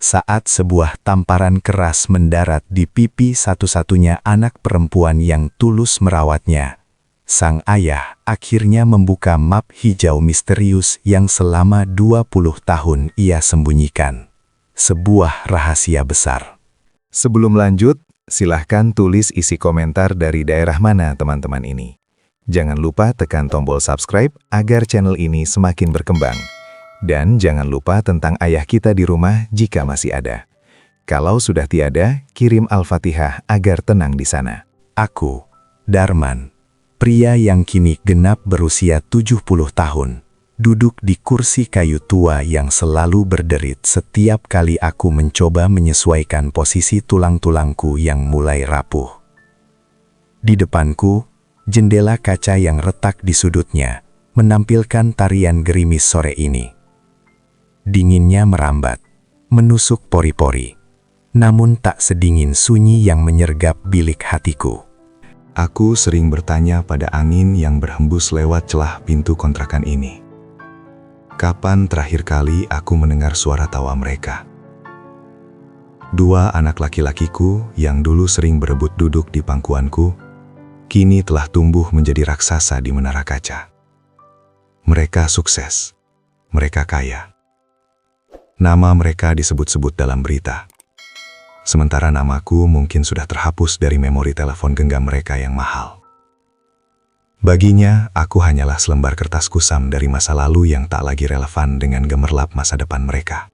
saat sebuah tamparan keras mendarat di pipi satu-satunya anak perempuan yang tulus merawatnya. Sang ayah akhirnya membuka map hijau misterius yang selama 20 tahun ia sembunyikan. Sebuah rahasia besar. Sebelum lanjut, silahkan tulis isi komentar dari daerah mana teman-teman ini. Jangan lupa tekan tombol subscribe agar channel ini semakin berkembang. Dan jangan lupa tentang ayah kita di rumah jika masih ada. Kalau sudah tiada, kirim Al-Fatihah agar tenang di sana. Aku, Darman, pria yang kini genap berusia 70 tahun, duduk di kursi kayu tua yang selalu berderit setiap kali aku mencoba menyesuaikan posisi tulang-tulangku yang mulai rapuh. Di depanku, jendela kaca yang retak di sudutnya menampilkan tarian gerimis sore ini. Dinginnya merambat, menusuk pori-pori, namun tak sedingin sunyi yang menyergap bilik hatiku. Aku sering bertanya pada angin yang berhembus lewat celah pintu kontrakan ini. Kapan terakhir kali aku mendengar suara tawa mereka? Dua anak laki-lakiku yang dulu sering berebut duduk di pangkuanku, kini telah tumbuh menjadi raksasa di menara kaca. Mereka sukses, mereka kaya. Nama mereka disebut-sebut dalam berita. Sementara namaku mungkin sudah terhapus dari memori telepon genggam mereka yang mahal. Baginya, aku hanyalah selembar kertas kusam dari masa lalu yang tak lagi relevan dengan gemerlap masa depan mereka.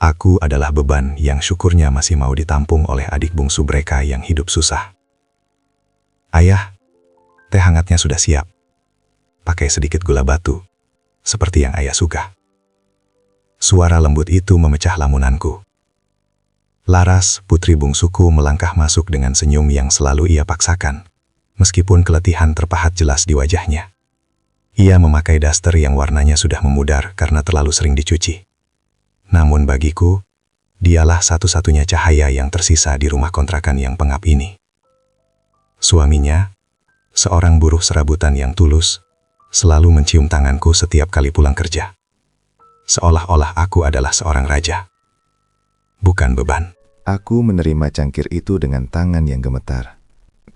Aku adalah beban yang syukurnya masih mau ditampung oleh adik bungsu mereka yang hidup susah. Ayah, teh hangatnya sudah siap. Pakai sedikit gula batu, seperti yang ayah suka. Suara lembut itu memecah lamunanku. Laras, putri bungsuku, melangkah masuk dengan senyum yang selalu ia paksakan, meskipun keletihan terpahat jelas di wajahnya. Ia memakai daster yang warnanya sudah memudar karena terlalu sering dicuci. Namun bagiku, dialah satu-satunya cahaya yang tersisa di rumah kontrakan yang pengap ini. Suaminya, seorang buruh serabutan yang tulus, selalu mencium tanganku setiap kali pulang kerja. Seolah-olah aku adalah seorang raja, bukan beban. Aku menerima cangkir itu dengan tangan yang gemetar.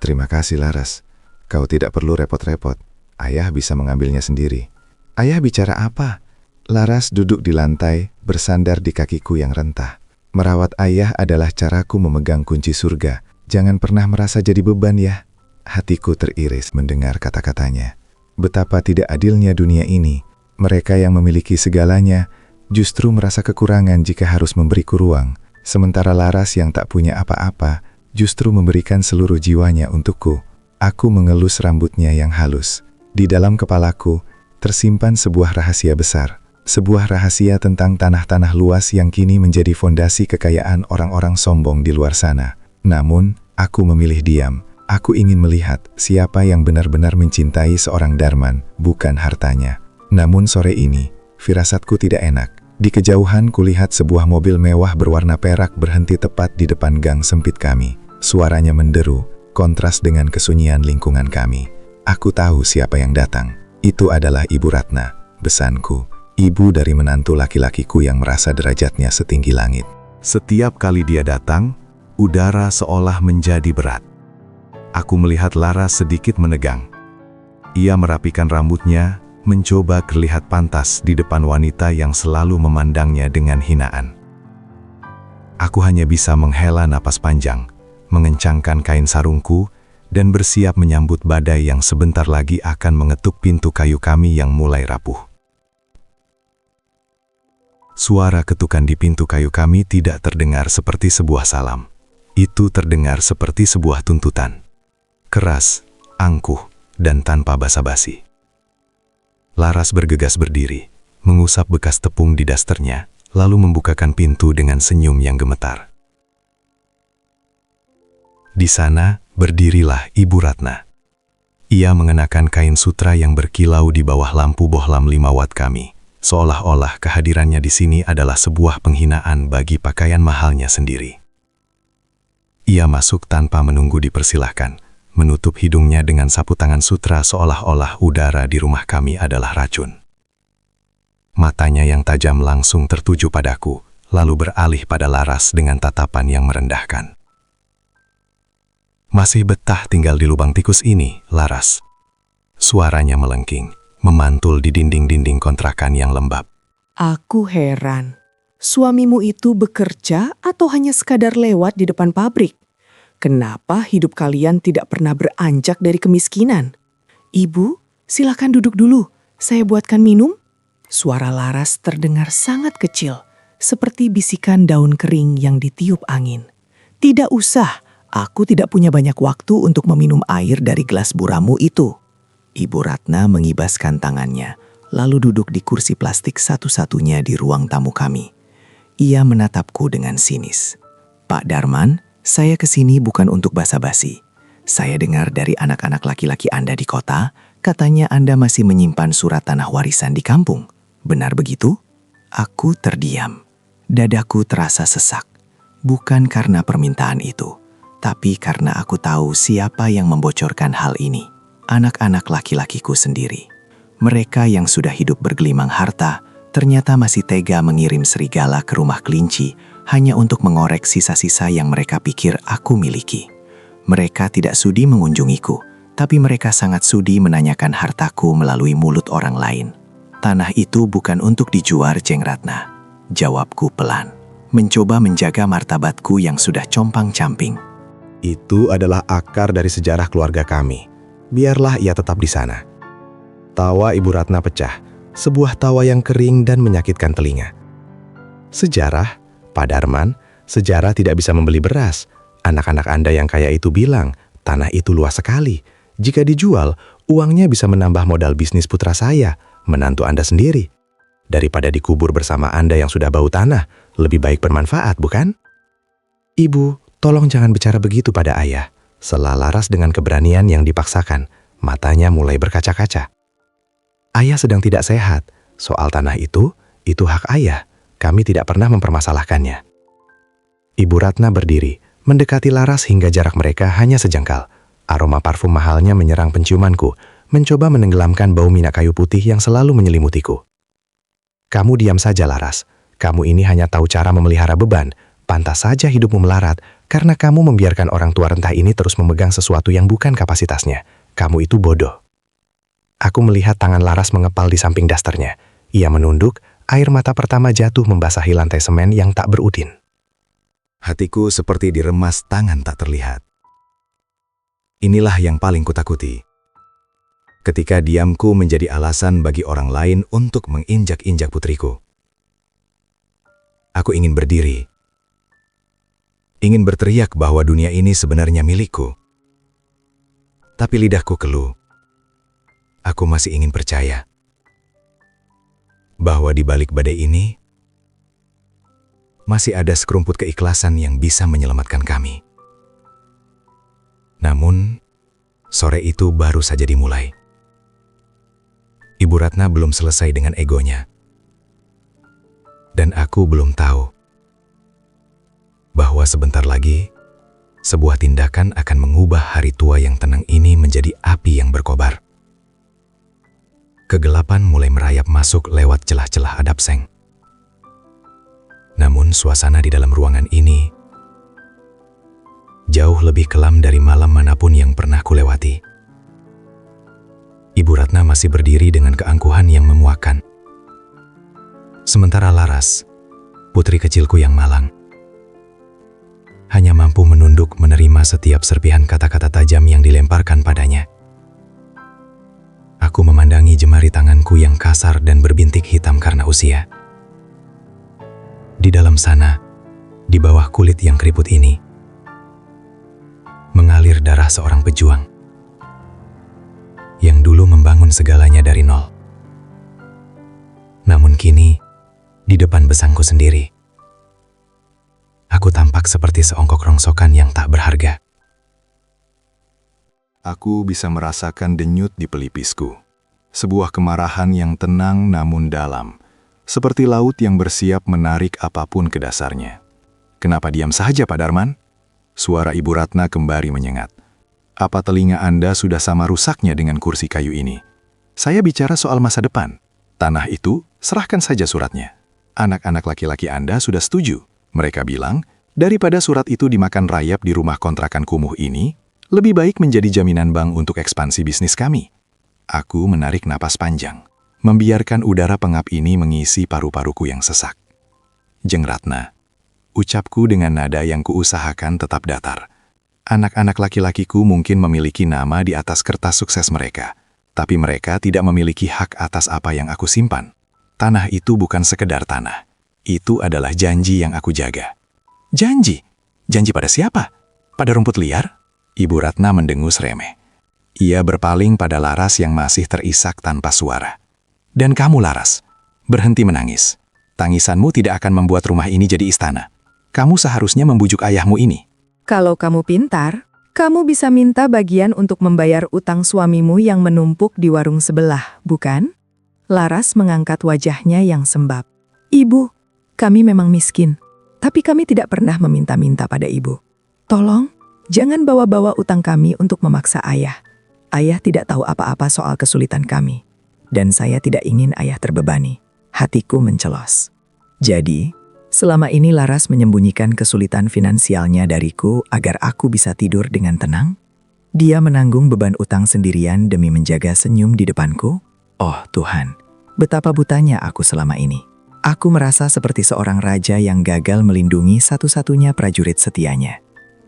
Terima kasih Laras, kau tidak perlu repot-repot. Ayah bisa mengambilnya sendiri. Ayah bicara apa? Laras duduk di lantai, bersandar di kakiku yang rentah. Merawat ayah adalah caraku memegang kunci surga. Jangan pernah merasa jadi beban ya. Hatiku teriris mendengar kata-katanya. Betapa tidak adilnya dunia ini. Mereka yang memiliki segalanya justru merasa kekurangan jika harus memberiku ruang. Sementara Laras yang tak punya apa-apa justru memberikan seluruh jiwanya untukku. Aku mengelus rambutnya yang halus. Di dalam kepalaku tersimpan sebuah rahasia besar. Sebuah rahasia tentang tanah-tanah luas yang kini menjadi fondasi kekayaan orang-orang sombong di luar sana. Namun, aku memilih diam. Aku ingin melihat siapa yang benar-benar mencintai seorang Darman, bukan hartanya. Namun sore ini, firasatku tidak enak. Di kejauhan kulihat sebuah mobil mewah berwarna perak berhenti tepat di depan gang sempit kami. Suaranya menderu, kontras dengan kesunyian lingkungan kami. Aku tahu siapa yang datang. Itu adalah Ibu Ratna, besanku. Ibu dari menantu laki-lakiku yang merasa derajatnya setinggi langit. Setiap kali dia datang, udara seolah menjadi berat. Aku melihat Laras sedikit menegang. Ia merapikan rambutnya, mencoba terlihat pantas di depan wanita yang selalu memandangnya dengan hinaan. Aku hanya bisa menghela napas panjang, mengencangkan kain sarungku, dan bersiap menyambut badai yang sebentar lagi akan mengetuk pintu kayu kami yang mulai rapuh. Suara ketukan di pintu kayu kami tidak terdengar seperti sebuah salam. Itu terdengar seperti sebuah tuntutan. Keras, angkuh, dan tanpa basa-basi. Laras bergegas berdiri, mengusap bekas tepung di dasternya, lalu membukakan pintu dengan senyum yang gemetar. Di sana, berdirilah Ibu Ratna. Ia mengenakan kain sutra yang berkilau di bawah lampu bohlam 5 watt kami, seolah-olah kehadirannya di sini adalah sebuah penghinaan bagi pakaian mahalnya sendiri. Ia masuk tanpa menunggu dipersilahkan, menutup hidungnya dengan sapu tangan sutra seolah-olah udara di rumah kami adalah racun. Matanya yang tajam langsung tertuju padaku, lalu beralih pada Laras dengan tatapan yang merendahkan. "Masih betah tinggal di lubang tikus ini, Laras?" Suaranya melengking, memantul di dinding-dinding kontrakan yang lembab. Aku heran. Suamimu itu bekerja atau hanya sekadar lewat di depan pabrik? Kenapa hidup kalian tidak pernah beranjak dari kemiskinan? Ibu, silakan duduk dulu. Saya buatkan minum. Suara Laras terdengar sangat kecil, seperti bisikan daun kering yang ditiup angin. Tidak usah, aku tidak punya banyak waktu untuk meminum air dari gelas buramu itu. Ibu Ratna mengibaskan tangannya, lalu duduk di kursi plastik satu-satunya di ruang tamu kami. Ia menatapku dengan sinis. "Pak Darman, saya kesini bukan untuk basa-basi. Saya dengar dari anak-anak laki-laki Anda di kota, katanya Anda masih menyimpan surat tanah warisan di kampung. Benar begitu?" Aku terdiam. Dadaku terasa sesak. Bukan karena permintaan itu, tapi karena aku tahu siapa yang membocorkan hal ini. Anak-anak laki-lakiku sendiri. Mereka yang sudah hidup bergelimang harta, ternyata masih tega mengirim serigala ke rumah kelinci hanya untuk mengorek sisa-sisa yang mereka pikir aku miliki. Mereka tidak sudi mengunjungiku, tapi mereka sangat sudi menanyakan hartaku melalui mulut orang lain. "Tanah itu bukan untuk dijual, Jeng Ratna," jawabku pelan, mencoba menjaga martabatku yang sudah compang-camping. "Itu adalah akar dari sejarah keluarga kami. Biarlah ia tetap di sana." Tawa Ibu Ratna pecah, sebuah tawa yang kering dan menyakitkan telinga. "Sejarah? Pak Darman, sejarah tidak bisa membeli beras. Anak-anak Anda yang kaya itu bilang, tanah itu luas sekali. Jika dijual, uangnya bisa menambah modal bisnis putra saya, menantu Anda sendiri. Daripada dikubur bersama Anda yang sudah bau tanah, lebih baik bermanfaat, bukan?" "Ibu, tolong jangan bicara begitu pada ayah," sela Laras dengan keberanian yang dipaksakan. Matanya mulai berkaca-kaca. "Ayah sedang tidak sehat. Soal tanah itu hak ayah. Kami tidak pernah mempermasalahkannya." Ibu Ratna berdiri, mendekati Laras hingga jarak mereka hanya sejengkal. Aroma parfum mahalnya menyerang penciumanku, mencoba menenggelamkan bau minyak kayu putih yang selalu menyelimutiku. "Kamu diam saja, Laras. Kamu ini hanya tahu cara memelihara beban. Pantas saja hidupmu melarat, karena kamu membiarkan orang tua rentah ini terus memegang sesuatu yang bukan kapasitasnya. Kamu itu bodoh." Aku melihat tangan Laras mengepal di samping dasternya. Ia menunduk, air mata pertama jatuh membasahi lantai semen yang tak berudin. Hatiku seperti diremas tangan tak terlihat. Inilah yang paling kutakuti. Ketika diamku menjadi alasan bagi orang lain untuk menginjak-injak putriku. Aku ingin berdiri. Ingin berteriak bahwa dunia ini sebenarnya milikku. Tapi lidahku keluh. Aku masih ingin percaya bahwa di balik badai ini masih ada sekerumput keikhlasan yang bisa menyelamatkan kami. Namun, sore itu baru saja dimulai. Ibu Ratna belum selesai dengan egonya. Dan aku belum tahu bahwa sebentar lagi sebuah tindakan akan mengubah hari tua yang tenang ini menjadi api yang berkobar. Kegelapan mulai merayap masuk lewat celah-celah adap seng. Namun suasana di dalam ruangan ini jauh lebih kelam dari malam manapun yang pernah kulewati. Ibu Ratna masih berdiri dengan keangkuhan yang memuakkan. Sementara Laras, putri kecilku yang malang, hanya mampu menunduk menerima setiap serpihan kata-kata tajam yang dilemparkan padanya. Aku memandangi jemari tanganku yang kasar dan berbintik hitam karena usia. Di dalam sana, di bawah kulit yang keriput ini, mengalir darah seorang pejuang yang dulu membangun segalanya dari nol. Namun kini, di depan besangku sendiri, aku tampak seperti seongkok rongsokan yang tak berharga. Aku bisa merasakan denyut di pelipisku. Sebuah kemarahan yang tenang namun dalam, seperti laut yang bersiap menarik apapun ke dasarnya. "Kenapa diam saja, Pak Darman?" Suara Ibu Ratna kembali menyengat. "Apa telinga Anda sudah sama rusaknya dengan kursi kayu ini? Saya bicara soal masa depan. Tanah itu, serahkan saja suratnya." Anak-anak laki-laki Anda sudah setuju. Mereka bilang, daripada surat itu dimakan rayap di rumah kontrakan kumuh ini, lebih baik menjadi jaminan bank untuk ekspansi bisnis kami. Aku menarik napas panjang, membiarkan udara pengap ini mengisi paru-paruku yang sesak. Jeng Ratna, ucapku dengan nada yang kuusahakan tetap datar. Anak-anak laki-lakiku mungkin memiliki nama di atas kertas sukses mereka, tapi mereka tidak memiliki hak atas apa yang aku simpan. Tanah itu bukan sekedar tanah. Itu adalah janji yang aku jaga. Janji? Janji pada siapa? Pada rumput liar? Ibu Ratna mendengus remeh. Ia berpaling pada Laras yang masih terisak tanpa suara. Dan kamu, Laras, berhenti menangis. Tangisanmu tidak akan membuat rumah ini jadi istana. Kamu seharusnya membujuk ayahmu ini. Kalau kamu pintar, kamu bisa minta bagian untuk membayar utang suamimu yang menumpuk di warung sebelah, bukan? Laras mengangkat wajahnya yang sembab. Ibu, kami memang miskin, tapi kami tidak pernah meminta-minta pada ibu. Tolong, jangan bawa-bawa utang kami untuk memaksa ayah. Ayah tidak tahu apa-apa soal kesulitan kami. Dan saya tidak ingin ayah terbebani. Hatiku mencelos. Jadi, selama ini Laras menyembunyikan kesulitan finansialnya dariku agar aku bisa tidur dengan tenang? Dia menanggung beban utang sendirian demi menjaga senyum di depanku? Oh Tuhan, betapa butanya aku selama ini. Aku merasa seperti seorang raja yang gagal melindungi satu-satunya prajurit setianya.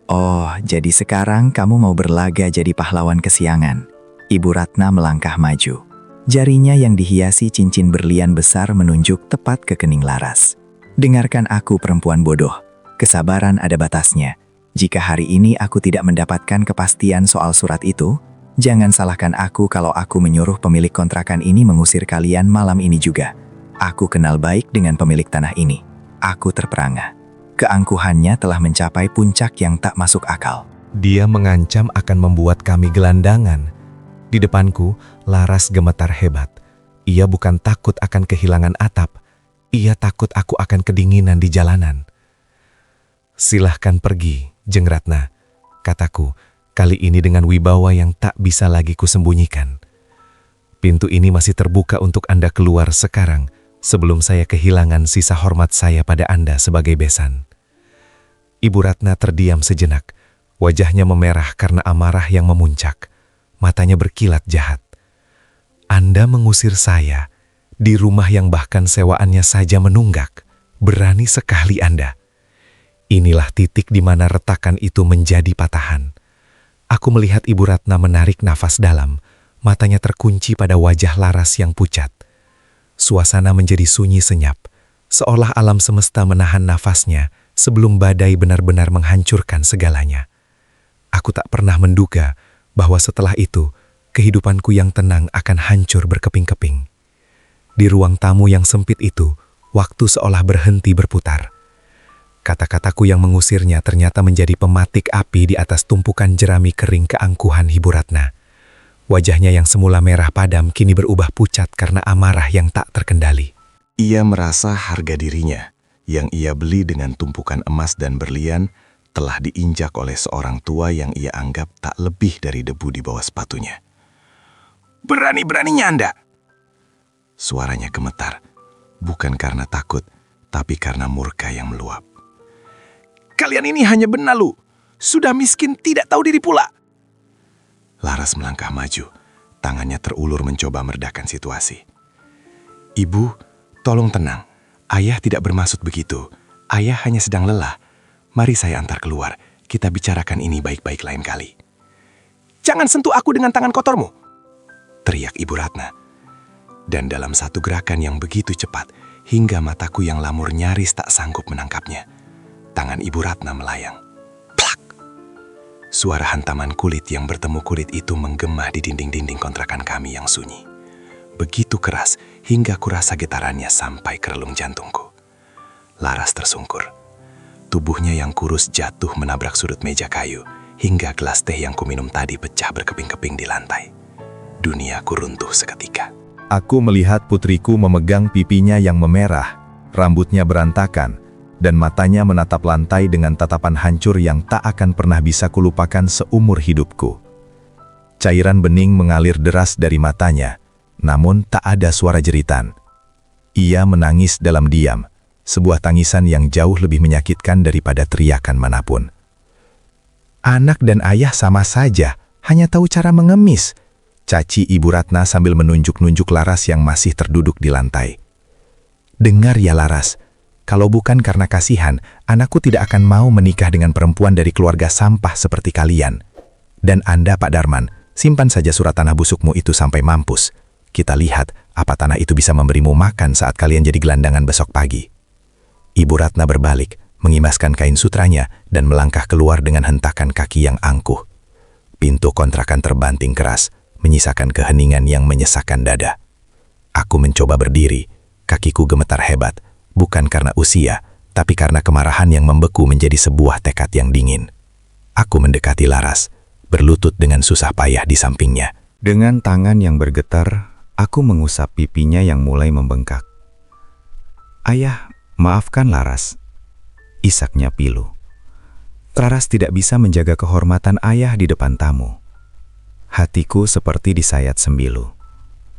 Oh, jadi sekarang kamu mau berlaga jadi pahlawan kesiangan. Ibu Ratna melangkah maju. Jarinya yang dihiasi cincin berlian besar menunjuk tepat ke kening Laras. Dengarkan aku, perempuan bodoh. Kesabaran ada batasnya. Jika hari ini aku tidak mendapatkan kepastian soal surat itu, jangan salahkan aku kalau aku menyuruh pemilik kontrakan ini mengusir kalian malam ini juga. Aku kenal baik dengan pemilik tanah ini. Aku terperangah. Keangkuhannya telah mencapai puncak yang tak masuk akal. Dia mengancam akan membuat kami gelandangan. Di depanku, Laras gemetar hebat. Ia bukan takut akan kehilangan atap. Ia takut aku akan kedinginan di jalanan. Silahkan pergi, Jeng Ratna, kataku, kali ini dengan wibawa yang tak bisa lagi kusembunyikan. Pintu ini masih terbuka untuk Anda keluar sekarang, sebelum saya kehilangan sisa hormat saya pada Anda sebagai besan. Ibu Ratna terdiam sejenak, wajahnya memerah karena amarah yang memuncak, matanya berkilat jahat. Anda mengusir saya, di rumah yang bahkan sewaannya saja menunggak, berani sekali Anda. Inilah titik di mana retakan itu menjadi patahan. Aku melihat Ibu Ratna menarik nafas dalam, matanya terkunci pada wajah Laras yang pucat. Suasana menjadi sunyi senyap, seolah alam semesta menahan nafasnya sebelum badai benar-benar menghancurkan segalanya. Aku tak pernah menduga bahwa setelah itu, kehidupanku yang tenang akan hancur berkeping-keping. Di ruang tamu yang sempit itu, waktu seolah berhenti berputar. Kata-kataku yang mengusirnya ternyata menjadi pematik api di atas tumpukan jerami kering keangkuhan Ibu Ratna. Wajahnya yang semula merah padam kini berubah pucat karena amarah yang tak terkendali. Ia merasa harga dirinya, yang ia beli dengan tumpukan emas dan berlian, telah diinjak oleh seorang tua yang ia anggap tak lebih dari debu di bawah sepatunya. Berani-beraninya Anda! Suaranya gemetar, bukan karena takut, tapi karena murka yang meluap. Kalian ini hanya benalu, sudah miskin tidak tahu diri pula. Laras melangkah maju, tangannya terulur mencoba meredakan situasi. Ibu, tolong tenang, ayah tidak bermaksud begitu, ayah hanya sedang lelah. Mari saya antar keluar, kita bicarakan ini baik-baik lain kali. Jangan sentuh aku dengan tangan kotormu, teriak Ibu Ratna. Dan dalam satu gerakan yang begitu cepat, hingga mataku yang lamur nyaris tak sanggup menangkapnya, tangan Ibu Ratna melayang. Plak! Suara hantaman kulit yang bertemu kulit itu menggema di dinding-dinding kontrakan kami yang sunyi. Begitu keras hingga kurasa getarannya sampai ke relung jantungku. Laras tersungkur. Tubuhnya yang kurus jatuh menabrak sudut meja kayu, hingga gelas teh yang kuminum tadi pecah berkeping-keping di lantai. Duniaku runtuh seketika. Aku melihat putriku memegang pipinya yang memerah, rambutnya berantakan, dan matanya menatap lantai dengan tatapan hancur yang tak akan pernah bisa kulupakan seumur hidupku. Cairan bening mengalir deras dari matanya, namun tak ada suara jeritan. Ia menangis dalam diam, sebuah tangisan yang jauh lebih menyakitkan daripada teriakan manapun. Anak dan ayah sama saja, hanya tahu cara mengemis, caci Ibu Ratna sambil menunjuk-nunjuk Laras yang masih terduduk di lantai. Dengar ya Laras, kalau bukan karena kasihan, anakku tidak akan mau menikah dengan perempuan dari keluarga sampah seperti kalian. Dan Anda Pak Darman, simpan saja surat tanah busukmu itu sampai mampus. Kita lihat apa tanah itu bisa memberimu makan saat kalian jadi gelandangan besok pagi. Ibu Ratna berbalik, mengimaskan kain sutranya dan melangkah keluar dengan hentakan kaki yang angkuh. Pintu kontrakan terbanting keras, menyisakan keheningan yang menyesakkan dada. Aku mencoba berdiri, kakiku gemetar hebat, bukan karena usia, tapi karena kemarahan yang membeku menjadi sebuah tekad yang dingin. Aku mendekati Laras, berlutut dengan susah payah di sampingnya. Dengan tangan yang bergetar, aku mengusap pipinya yang mulai membengkak. Ayah, maafkan Laras. Isaknya pilu. Laras tidak bisa menjaga kehormatan ayah di depan tamu. Hatiku seperti disayat sembilu.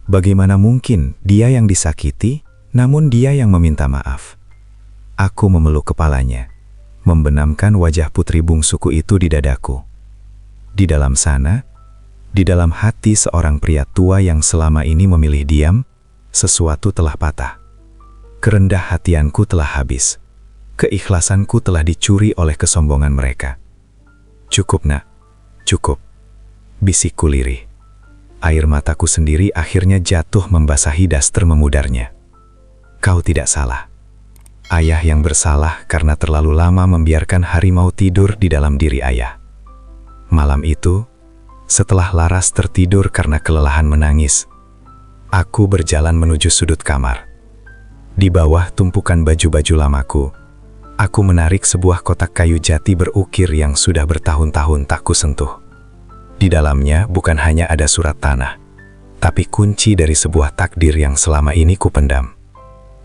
Bagaimana mungkin dia yang disakiti, namun dia yang meminta maaf. Aku memeluk kepalanya, membenamkan wajah putri bungsuku itu di dadaku. Di dalam sana, di dalam hati seorang pria tua yang selama ini memilih diam, sesuatu telah patah. Kerendah hatianku telah habis. Keikhlasanku telah dicuri oleh kesombongan mereka. Cukup nak, cukup. Bisikku lirih. Air mataku sendiri akhirnya jatuh membasahi daster memudarnya. Kau tidak salah. Ayah yang bersalah karena terlalu lama membiarkan harimau tidur di dalam diri ayah. Malam itu, setelah Laras tertidur karena kelelahan menangis, aku berjalan menuju sudut kamar. Di bawah tumpukan baju-baju lamaku, aku menarik sebuah kotak kayu jati berukir yang sudah bertahun-tahun tak kusentuh. Di dalamnya bukan hanya ada surat tanah, tapi kunci dari sebuah takdir yang selama ini kupendam.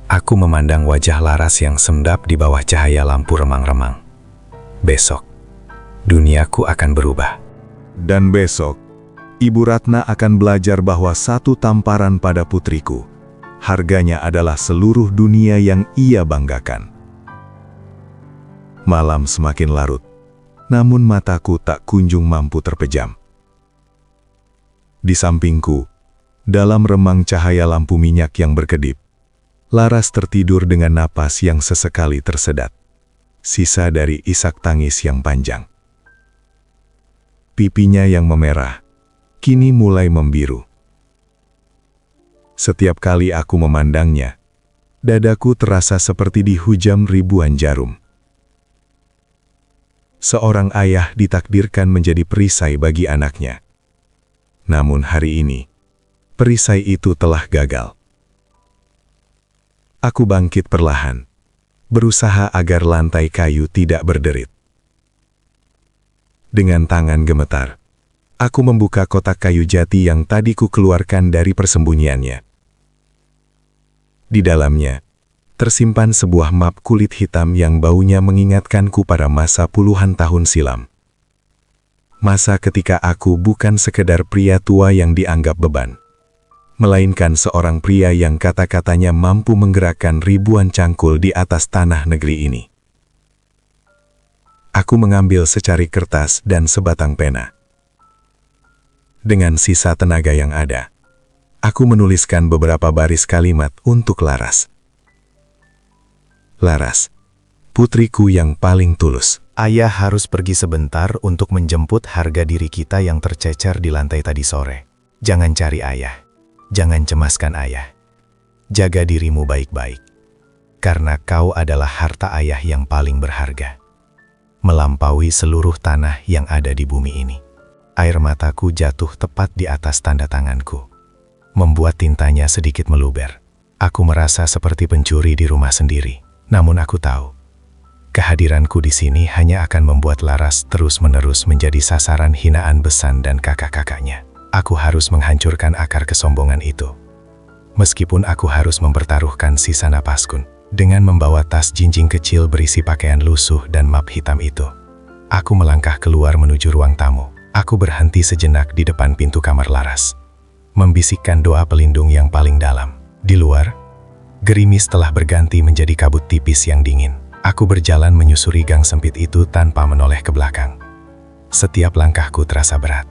Aku memandang wajah Laras yang sendap di bawah cahaya lampu remang-remang. Besok, duniaku akan berubah. Dan besok, Ibu Ratna akan belajar bahwa satu tamparan pada putriku, harganya adalah seluruh dunia yang ia banggakan. Malam semakin larut, namun mataku tak kunjung mampu terpejam. Di sampingku, dalam remang cahaya lampu minyak yang berkedip, Laras tertidur dengan napas yang sesekali tersedat, sisa dari isak tangis yang panjang. Pipinya yang memerah, kini mulai membiru. Setiap kali aku memandangnya, dadaku terasa seperti dihujam ribuan jarum. Seorang ayah ditakdirkan menjadi perisai bagi anaknya. Namun hari ini, perisai itu telah gagal. Aku bangkit perlahan, berusaha agar lantai kayu tidak berderit. Dengan tangan gemetar, aku membuka kotak kayu jati yang tadi ku keluarkan dari persembunyiannya. Di dalamnya, tersimpan sebuah map kulit hitam yang baunya mengingatkanku pada masa puluhan tahun silam. Masa ketika aku bukan sekedar pria tua yang dianggap beban, melainkan seorang pria yang kata-katanya mampu menggerakkan ribuan cangkul di atas tanah negeri ini. Aku mengambil secari kertas dan sebatang pena. Dengan sisa tenaga yang ada, aku menuliskan beberapa baris kalimat untuk Laras. Laras, putriku yang paling tulus. Ayah harus pergi sebentar untuk menjemput harga diri kita yang tercecer di lantai tadi sore. Jangan cari ayah. Jangan cemaskan ayah. Jaga dirimu baik-baik. Karena kau adalah harta ayah yang paling berharga. Melampaui seluruh tanah yang ada di bumi ini. Air mataku jatuh tepat di atas tanda tanganku. Membuat tintanya sedikit meluber. Aku merasa seperti pencuri di rumah sendiri. Namun aku tahu, kehadiranku di sini hanya akan membuat Laras terus-menerus menjadi sasaran hinaan Besan dan kakak-kakaknya. Aku harus menghancurkan akar kesombongan itu. Meskipun aku harus mempertaruhkan sisa napasku dengan membawa tas jinjing kecil berisi pakaian lusuh dan map hitam itu. Aku melangkah keluar menuju ruang tamu. Aku berhenti sejenak di depan pintu kamar Laras, membisikkan doa pelindung yang paling dalam. Di luar, Gerimis telah berganti menjadi kabut tipis yang dingin. Aku berjalan menyusuri gang sempit itu tanpa menoleh ke belakang. Setiap langkahku terasa berat.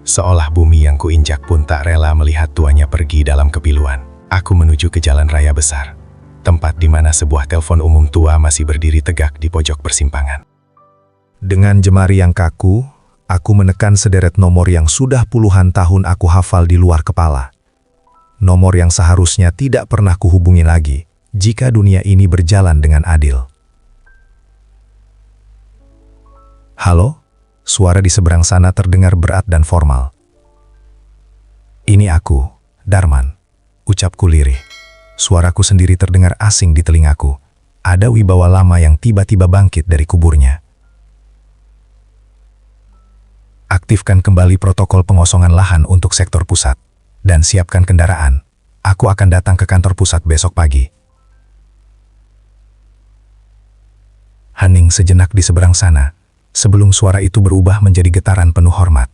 Seolah bumi yang kuinjak pun tak rela melihat tuanya pergi dalam kepiluan. Aku menuju ke jalan raya besar, tempat di mana sebuah telepon umum tua masih berdiri tegak di pojok persimpangan. Dengan jemari yang kaku, aku menekan sederet nomor yang sudah puluhan tahun aku hafal di luar kepala. Nomor yang seharusnya tidak pernah kuhubungi lagi jika dunia ini berjalan dengan adil. Halo? Suara di seberang sana terdengar berat dan formal. Ini aku, Darman, ucapku lirih. Suaraku sendiri terdengar asing di telingaku. Ada wibawa lama yang tiba-tiba bangkit dari kuburnya. Aktifkan kembali protokol pengosongan lahan untuk sektor pusat. Dan siapkan kendaraan. Aku akan datang ke kantor pusat besok pagi. Hening sejenak di seberang sana, sebelum suara itu berubah menjadi getaran penuh hormat.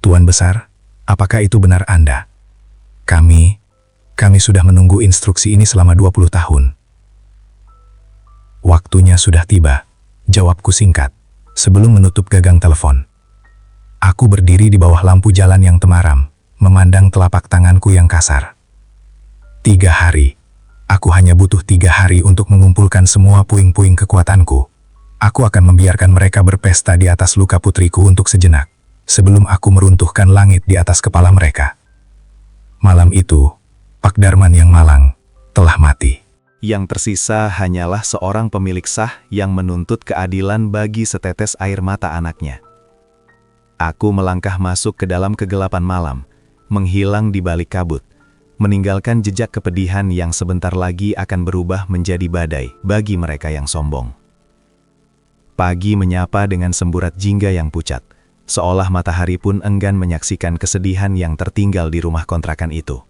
Tuan Besar, apakah itu benar Anda? Kami sudah menunggu instruksi ini selama 20 tahun. Waktunya sudah tiba, jawabku singkat, sebelum menutup gagang telepon. Aku berdiri di bawah lampu jalan yang temaram, memandang telapak tanganku yang kasar. 3 hari. Aku hanya butuh 3 hari untuk mengumpulkan semua puing-puing kekuatanku. Aku akan membiarkan mereka berpesta di atas luka putriku untuk sejenak, sebelum aku meruntuhkan langit di atas kepala mereka. Malam itu, Pak Darman yang malang telah mati. Yang tersisa hanyalah seorang pemilik sah yang menuntut keadilan bagi setetes air mata anaknya. Aku melangkah masuk ke dalam kegelapan malam, menghilang di balik kabut, meninggalkan jejak kepedihan yang sebentar lagi akan berubah menjadi badai bagi mereka yang sombong. Pagi menyapa dengan semburat jingga yang pucat, seolah matahari pun enggan menyaksikan kesedihan yang tertinggal di rumah kontrakan itu.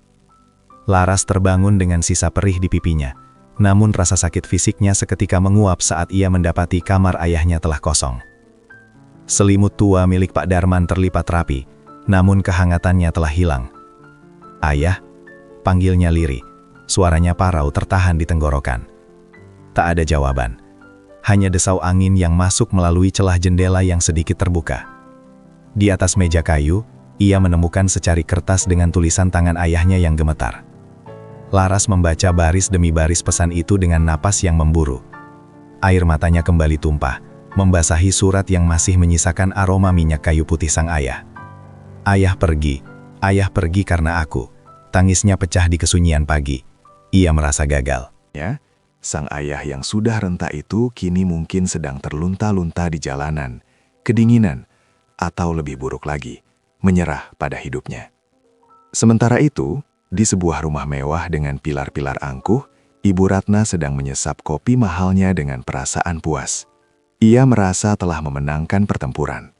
Laras terbangun dengan sisa perih di pipinya, namun rasa sakit fisiknya seketika menguap saat ia mendapati kamar ayahnya telah kosong. Selimut tua milik Pak Darman terlipat rapi, namun kehangatannya telah hilang. "Ayah," panggilnya lirih, suaranya parau tertahan di tenggorokan. Tak ada jawaban, hanya desau angin yang masuk melalui celah jendela yang sedikit terbuka. Di atas meja kayu, ia menemukan secari kertas dengan tulisan tangan ayahnya yang gemetar. Laras membaca baris demi baris pesan itu dengan napas yang memburu. Air matanya kembali tumpah, membasahi surat yang masih menyisakan aroma minyak kayu putih sang ayah. Ayah pergi karena aku." Tangisnya pecah di kesunyian pagi. Ia merasa gagal. Ya, sang ayah yang sudah renta itu kini mungkin sedang terlunta-lunta di jalanan, kedinginan, atau lebih buruk lagi, menyerah pada hidupnya. Sementara itu, di sebuah rumah mewah dengan pilar-pilar angkuh, Ibu Ratna sedang menyesap kopi mahalnya dengan perasaan puas. Ia merasa telah memenangkan pertempuran.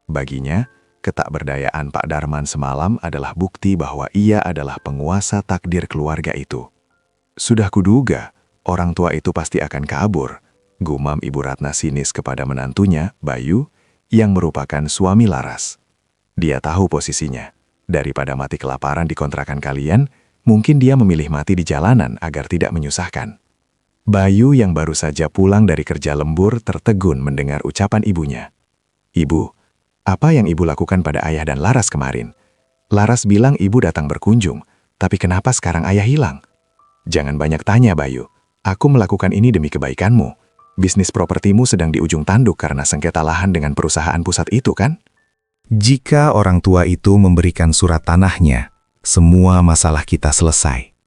Baginya, ketakberdayaan Pak Darman semalam adalah bukti bahwa ia adalah penguasa takdir keluarga itu. "Sudah kuduga, orang tua itu pasti akan kabur," gumam Ibu Ratna sinis kepada menantunya, Bayu, yang merupakan suami Laras. "Dia tahu posisinya. Daripada mati kelaparan di kontrakan kalian, mungkin dia memilih mati di jalanan agar tidak menyusahkan." Bayu yang baru saja pulang dari kerja lembur tertegun mendengar ucapan ibunya. "Ibu, apa yang ibu lakukan pada ayah dan Laras kemarin? Laras bilang ibu datang berkunjung, tapi kenapa sekarang ayah hilang?" "Jangan banyak tanya, Bayu. Aku melakukan ini demi kebaikanmu. Bisnis propertimu sedang di ujung tanduk karena sengketa lahan dengan perusahaan pusat itu, kan?" Jika orang tua itu memberikan surat tanahnya, semua masalah kita selesai.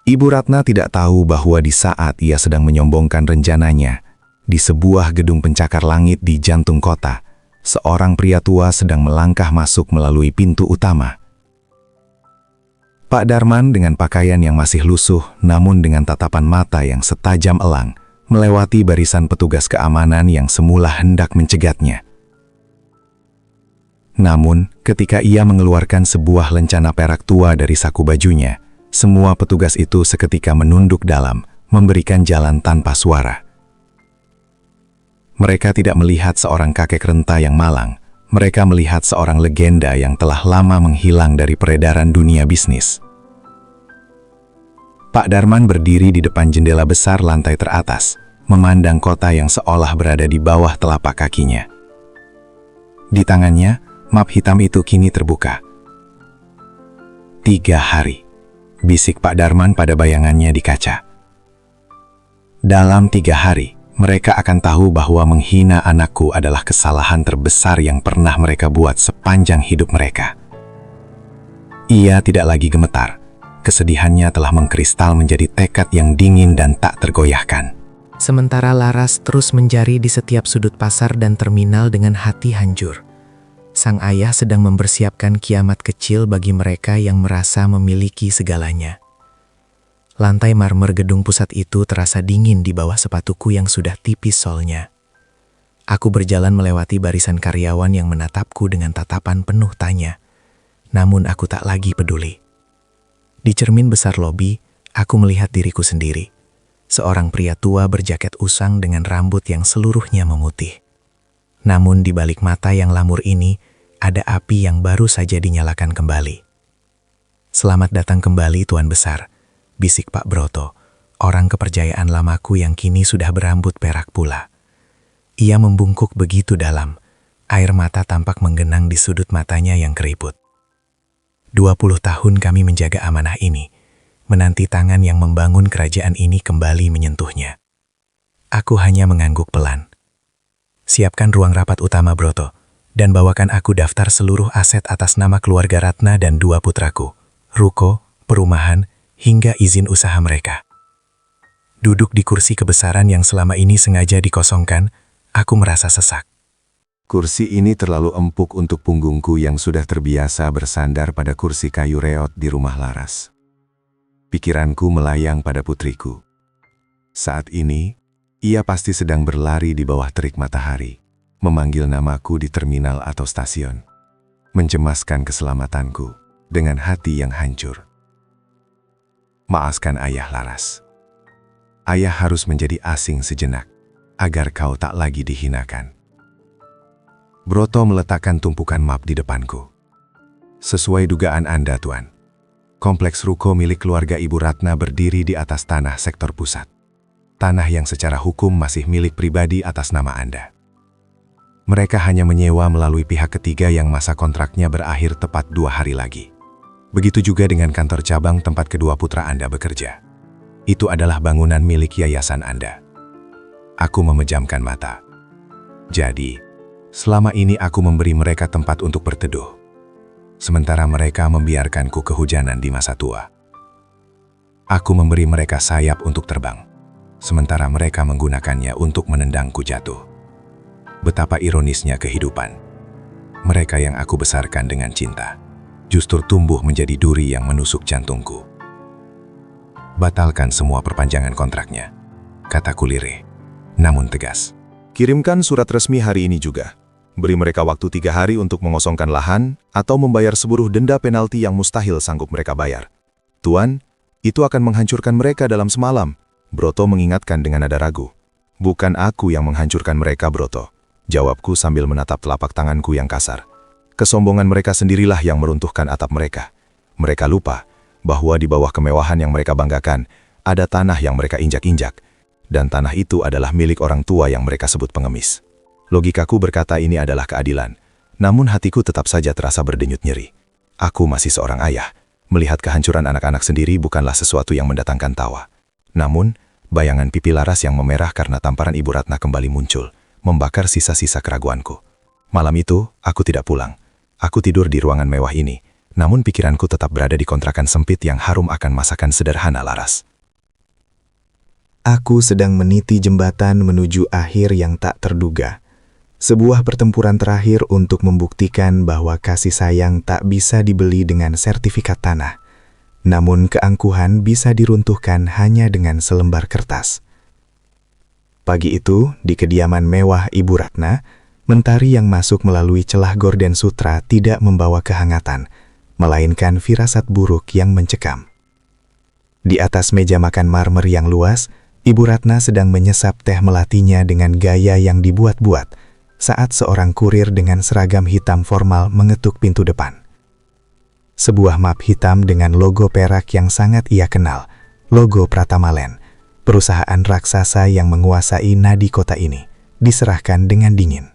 Ibu Ratna tidak tahu bahwa di saat ia sedang menyombongkan rencananya, di sebuah gedung pencakar langit di jantung kota, seorang pria tua sedang melangkah masuk melalui pintu utama. Pak Darman dengan pakaian yang masih lusuh, namun dengan tatapan mata yang setajam elang, melewati barisan petugas keamanan yang semula hendak mencegatnya. Namun, ketika ia mengeluarkan sebuah lencana perak tua dari saku bajunya, semua petugas itu seketika menunduk dalam, memberikan jalan tanpa suara. Mereka tidak melihat seorang kakek renta yang malang, Mereka melihat seorang legenda yang telah lama menghilang dari peredaran dunia bisnis. Pak Darman berdiri di depan jendela besar lantai teratas, memandang kota yang seolah berada di bawah telapak kakinya. Di tangannya, map hitam itu kini terbuka. 3 hari, bisik Pak Darman pada bayangannya di kaca. Dalam 3 hari, mereka akan tahu bahwa menghina anakku adalah kesalahan terbesar yang pernah mereka buat sepanjang hidup mereka. Ia tidak lagi gemetar. Kesedihannya telah mengkristal menjadi tekad yang dingin dan tak tergoyahkan. Sementara Laras terus mencari di setiap sudut pasar dan terminal dengan hati hancur. Sang ayah sedang mempersiapkan kiamat kecil bagi mereka yang merasa memiliki segalanya. Lantai marmer gedung pusat itu terasa dingin di bawah sepatuku yang sudah tipis solnya. Aku berjalan melewati barisan karyawan yang menatapku dengan tatapan penuh tanya. Namun aku tak lagi peduli. Di cermin besar lobi, aku melihat diriku sendiri. Seorang pria tua berjaket usang dengan rambut yang seluruhnya memutih. Namun di balik mata yang lamur ini, ada api yang baru saja dinyalakan kembali. "Selamat datang kembali, Tuan Besar," bisik Pak Broto, orang kepercayaan lamaku yang kini sudah berambut perak pula. Ia membungkuk begitu dalam, air mata tampak menggenang di sudut matanya yang keriput. 20 tahun kami menjaga amanah ini, menanti tangan yang membangun kerajaan ini kembali menyentuhnya. Aku hanya mengangguk pelan. "Siapkan ruang rapat utama, Broto, dan bawakan aku daftar seluruh aset atas nama keluarga Ratna dan 2 putraku, ruko, perumahan, hingga izin usaha mereka." Duduk di kursi kebesaran yang selama ini sengaja dikosongkan, aku merasa sesak. Kursi ini terlalu empuk untuk punggungku yang sudah terbiasa bersandar pada kursi kayu reot di rumah Laras. Pikiranku melayang pada putriku. Saat ini, ia pasti sedang berlari di bawah terik matahari, memanggil namaku di terminal atau stasiun, mencemaskan keselamatanku dengan hati yang hancur. Maafkan ayah, Laras. Ayah harus menjadi asing sejenak, agar kau tak lagi dihinakan. Broto meletakkan tumpukan map di depanku. "Sesuai dugaan Anda, Tuan. Kompleks ruko milik keluarga Ibu Ratna berdiri di atas tanah sektor pusat. Tanah yang secara hukum masih milik pribadi atas nama Anda. Mereka hanya menyewa melalui pihak ketiga yang masa kontraknya berakhir tepat 2 hari lagi. Begitu juga dengan kantor cabang tempat kedua putra Anda bekerja. Itu adalah bangunan milik yayasan Anda." Aku memejamkan mata. Jadi, selama ini aku memberi mereka tempat untuk berteduh, sementara mereka membiarkanku kehujanan di masa tua. Aku memberi mereka sayap untuk terbang, sementara mereka menggunakannya untuk menendangku jatuh. Betapa ironisnya kehidupan. Mereka yang aku besarkan dengan cinta, justru tumbuh menjadi duri yang menusuk jantungku. "Batalkan semua perpanjangan kontraknya," kataku lirih, namun tegas. Kirimkan surat resmi hari ini juga. Beri mereka waktu 3 hari untuk mengosongkan lahan atau membayar seluruh denda penalti yang mustahil sanggup mereka bayar. "Tuan, itu akan menghancurkan mereka dalam semalam," Broto mengingatkan dengan nada ragu. "Bukan aku yang menghancurkan mereka, Broto," jawabku sambil menatap telapak tanganku yang kasar. "Kesombongan mereka sendirilah yang meruntuhkan atap mereka. Mereka lupa bahwa di bawah kemewahan yang mereka banggakan, ada tanah yang mereka injak-injak, dan tanah itu adalah milik orang tua yang mereka sebut pengemis. Logikaku berkata ini adalah keadilan, namun hatiku tetap saja terasa berdenyut nyeri. Aku masih seorang ayah. Melihat kehancuran anak-anak sendiri bukanlah sesuatu yang mendatangkan tawa. Namun, bayangan pipi Laras yang memerah karena tamparan Ibu Ratna kembali muncul, membakar sisa-sisa keraguanku. Malam itu, aku tidak pulang. Aku tidur di ruangan mewah ini, namun pikiranku tetap berada di kontrakan sempit yang harum akan masakan sederhana Laras. Aku sedang meniti jembatan menuju akhir yang tak terduga. Sebuah pertempuran terakhir untuk membuktikan bahwa kasih sayang tak bisa dibeli dengan sertifikat tanah. Namun keangkuhan bisa diruntuhkan hanya dengan selembar kertas. Pagi itu, di kediaman mewah Ibu Ratna, mentari yang masuk melalui celah gorden sutra tidak membawa kehangatan, melainkan firasat buruk yang mencekam. Di atas meja makan marmer yang luas, Ibu Ratna sedang menyesap teh melatinya dengan gaya yang dibuat-buat, saat seorang kurir dengan seragam hitam formal mengetuk pintu depan. Sebuah map hitam dengan logo perak yang sangat ia kenal, logo Pratama Land, perusahaan raksasa yang menguasai nadi kota ini, diserahkan dengan dingin.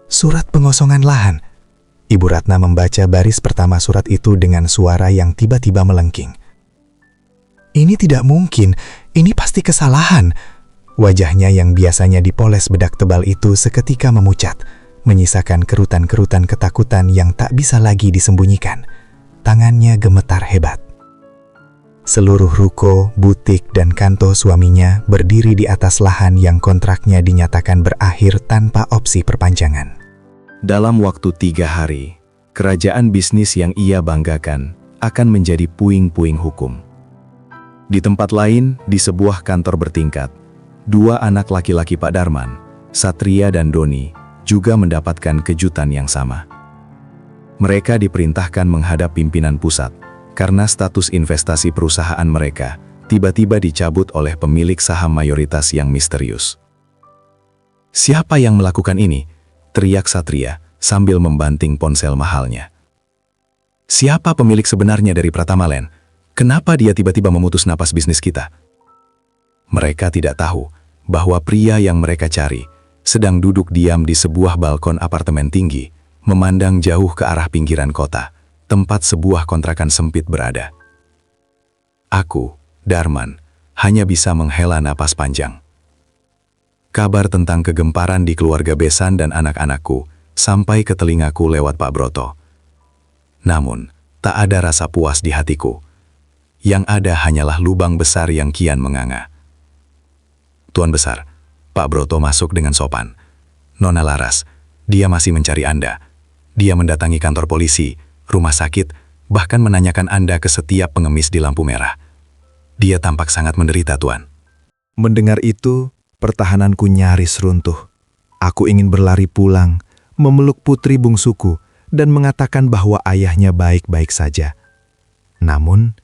Surat pengosongan lahan. Ibu Ratna membaca baris pertama surat itu dengan suara yang tiba-tiba melengking. Ini tidak mungkin, ini pasti kesalahan. Wajahnya yang biasanya dipoles bedak tebal itu seketika memucat, menyisakan kerutan-kerutan ketakutan yang tak bisa lagi disembunyikan. Tangannya gemetar hebat. Seluruh ruko, butik, dan kantor suaminya berdiri di atas lahan yang kontraknya dinyatakan berakhir tanpa opsi perpanjangan. Dalam waktu 3 hari, kerajaan bisnis yang ia banggakan akan menjadi puing-puing hukum. Di tempat lain, di sebuah kantor bertingkat, 2 anak laki-laki Pak Darman, Satria dan Doni, juga mendapatkan kejutan yang sama. Mereka diperintahkan menghadap pimpinan pusat karena status investasi perusahaan mereka tiba-tiba dicabut oleh pemilik saham mayoritas yang misterius. "Siapa yang melakukan ini?" teriak Satria sambil membanting ponsel mahalnya. "Siapa pemilik sebenarnya dari Pratama Land? Kenapa dia tiba-tiba memutus napas bisnis kita?" Mereka tidak tahu bahwa pria yang mereka cari sedang duduk diam di sebuah balkon apartemen tinggi, memandang jauh ke arah pinggiran kota, tempat sebuah kontrakan sempit berada. Aku, Darman, hanya bisa menghela napas panjang. Kabar tentang kegemparan di keluarga besan dan anak-anakku sampai ke telingaku lewat Pak Broto. Namun, tak ada rasa puas di hatiku. Yang ada hanyalah lubang besar yang kian menganga. "Tuan Besar," Pak Broto masuk dengan sopan. "Nona Laras, dia masih mencari Anda. Dia mendatangi kantor polisi, rumah sakit, bahkan menanyakan Anda ke setiap pengemis di lampu merah. Dia tampak sangat menderita, Tuan." Mendengar itu, pertahananku nyaris runtuh. Aku ingin berlari pulang, memeluk putri bungsuku, dan mengatakan bahwa ayahnya baik-baik saja. Namun,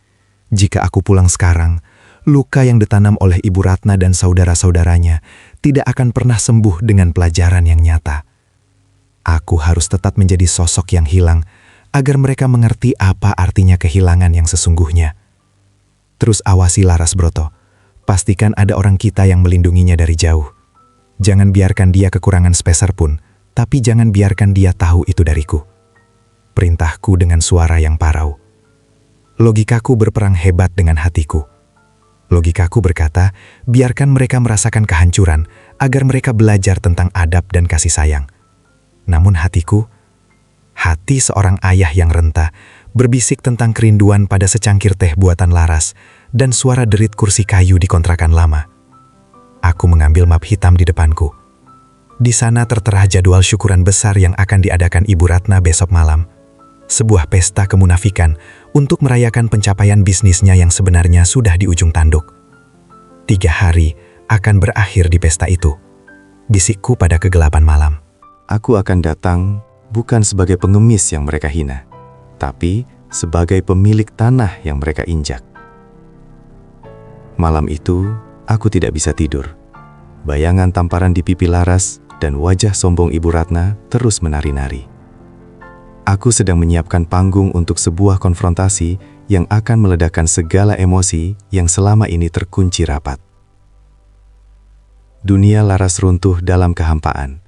jika aku pulang sekarang, luka yang ditanam oleh Ibu Ratna dan saudara-saudaranya tidak akan pernah sembuh dengan pelajaran yang nyata. Aku harus tetap menjadi sosok yang hilang, agar mereka mengerti apa artinya kehilangan yang sesungguhnya. Terus awasi Laras Broto. Pastikan ada orang kita yang melindunginya dari jauh. Jangan biarkan dia kekurangan speser pun, tapi jangan biarkan dia tahu itu dariku. Perintahku dengan suara yang parau. Logikaku berperang hebat dengan hatiku. Logikaku berkata, biarkan mereka merasakan kehancuran, agar mereka belajar tentang adab dan kasih sayang. Namun hatiku, hati seorang ayah yang renta, berbisik tentang kerinduan pada secangkir teh buatan Laras, dan suara derit kursi kayu di kontrakan lama. Aku mengambil map hitam di depanku. Di sana tertera jadwal syukuran besar yang akan diadakan Ibu Ratna besok malam. Sebuah pesta kemunafikan untuk merayakan pencapaian bisnisnya yang sebenarnya sudah di ujung tanduk. 3 hari akan berakhir di pesta itu. Bisikku pada kegelapan malam. Aku akan datang bukan sebagai pengemis yang mereka hina, tapi sebagai pemilik tanah yang mereka injak. Malam itu, aku tidak bisa tidur. Bayangan tamparan di pipi Laras dan wajah sombong Ibu Ratna terus menari-nari. Aku sedang menyiapkan panggung untuk sebuah konfrontasi yang akan meledakkan segala emosi yang selama ini terkunci rapat. Dunia Laras runtuh dalam kehampaan.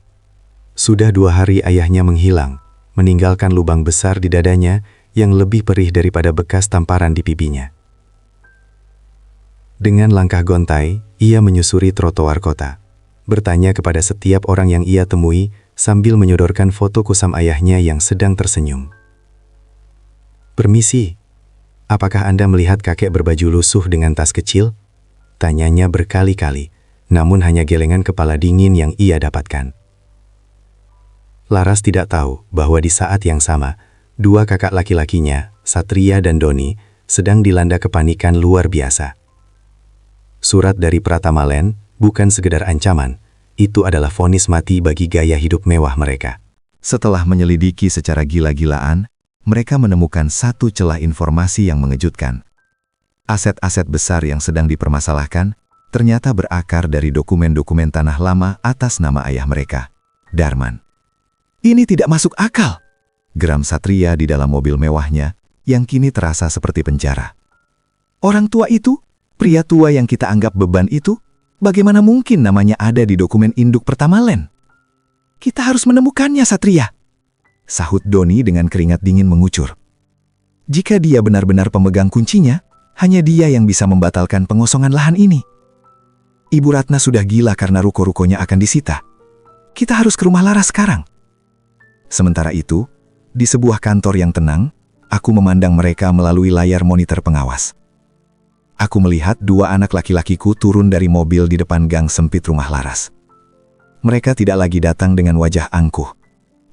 Sudah 2 hari ayahnya menghilang, meninggalkan lubang besar di dadanya yang lebih perih daripada bekas tamparan di pipinya. Dengan langkah gontai, ia menyusuri trotoar kota, bertanya kepada setiap orang yang ia temui sambil menyodorkan foto kusam ayahnya yang sedang tersenyum. "Permisi, apakah Anda melihat kakek berbaju lusuh dengan tas kecil?" Tanyanya berkali-kali, namun hanya gelengan kepala dingin yang ia dapatkan. Laras tidak tahu bahwa di saat yang sama, 2 kakak laki-lakinya, Satria dan Doni, sedang dilanda kepanikan luar biasa. Surat dari Pratama Land bukan sekedar ancaman, itu adalah vonis mati bagi gaya hidup mewah mereka. Setelah menyelidiki secara gila-gilaan, mereka menemukan satu celah informasi yang mengejutkan. Aset-aset besar yang sedang dipermasalahkan ternyata berakar dari dokumen-dokumen tanah lama atas nama ayah mereka. Darman. Ini tidak masuk akal. Geram Satria di dalam mobil mewahnya yang kini terasa seperti penjara. Orang tua itu, pria tua yang kita anggap beban itu, bagaimana mungkin namanya ada di dokumen induk pertama Len? Kita harus menemukannya, Satria. Sahut Doni dengan keringat dingin mengucur. Jika dia benar-benar pemegang kuncinya, hanya dia yang bisa membatalkan pengosongan lahan ini. Ibu Ratna sudah gila karena ruko-rukonya akan disita. Kita harus ke rumah Laras sekarang. Sementara itu, di sebuah kantor yang tenang, aku memandang mereka melalui layar monitor pengawas. Aku melihat dua anak laki-lakiku turun dari mobil di depan gang sempit rumah Laras. Mereka tidak lagi datang dengan wajah angkuh,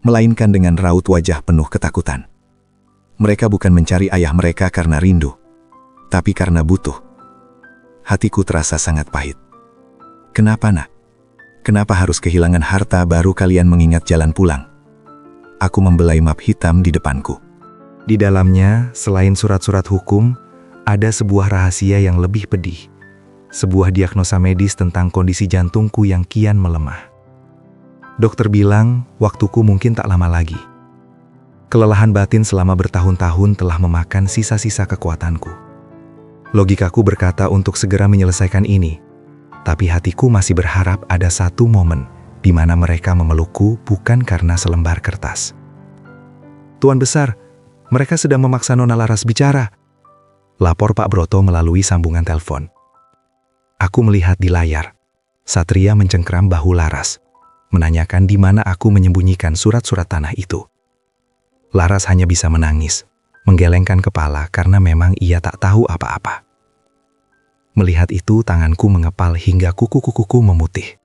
melainkan dengan raut wajah penuh ketakutan. Mereka bukan mencari ayah mereka karena rindu, tapi karena butuh. Hatiku terasa sangat pahit. Kenapa, nak? Kenapa harus kehilangan harta baru kalian mengingat jalan pulang? Aku membelai map hitam di depanku. Di dalamnya, selain surat-surat hukum, ada sebuah rahasia yang lebih pedih. Sebuah diagnosa medis tentang kondisi jantungku yang kian melemah. Dokter bilang, waktuku mungkin tak lama lagi. Kelelahan batin selama bertahun-tahun telah memakan sisa-sisa kekuatanku. Logikaku berkata untuk segera menyelesaikan ini, tapi hatiku masih berharap ada satu momen di mana mereka memelukku bukan karena selembar kertas. Tuan Besar, mereka sedang memaksa Nona Laras bicara. Lapor Pak Broto melalui sambungan telepon. Aku melihat di layar, Satria mencengkram bahu Laras, menanyakan di mana aku menyembunyikan surat-surat tanah itu. Laras hanya bisa menangis, menggelengkan kepala karena memang ia tak tahu apa-apa. Melihat itu, tanganku mengepal hingga kuku-kukuku memutih.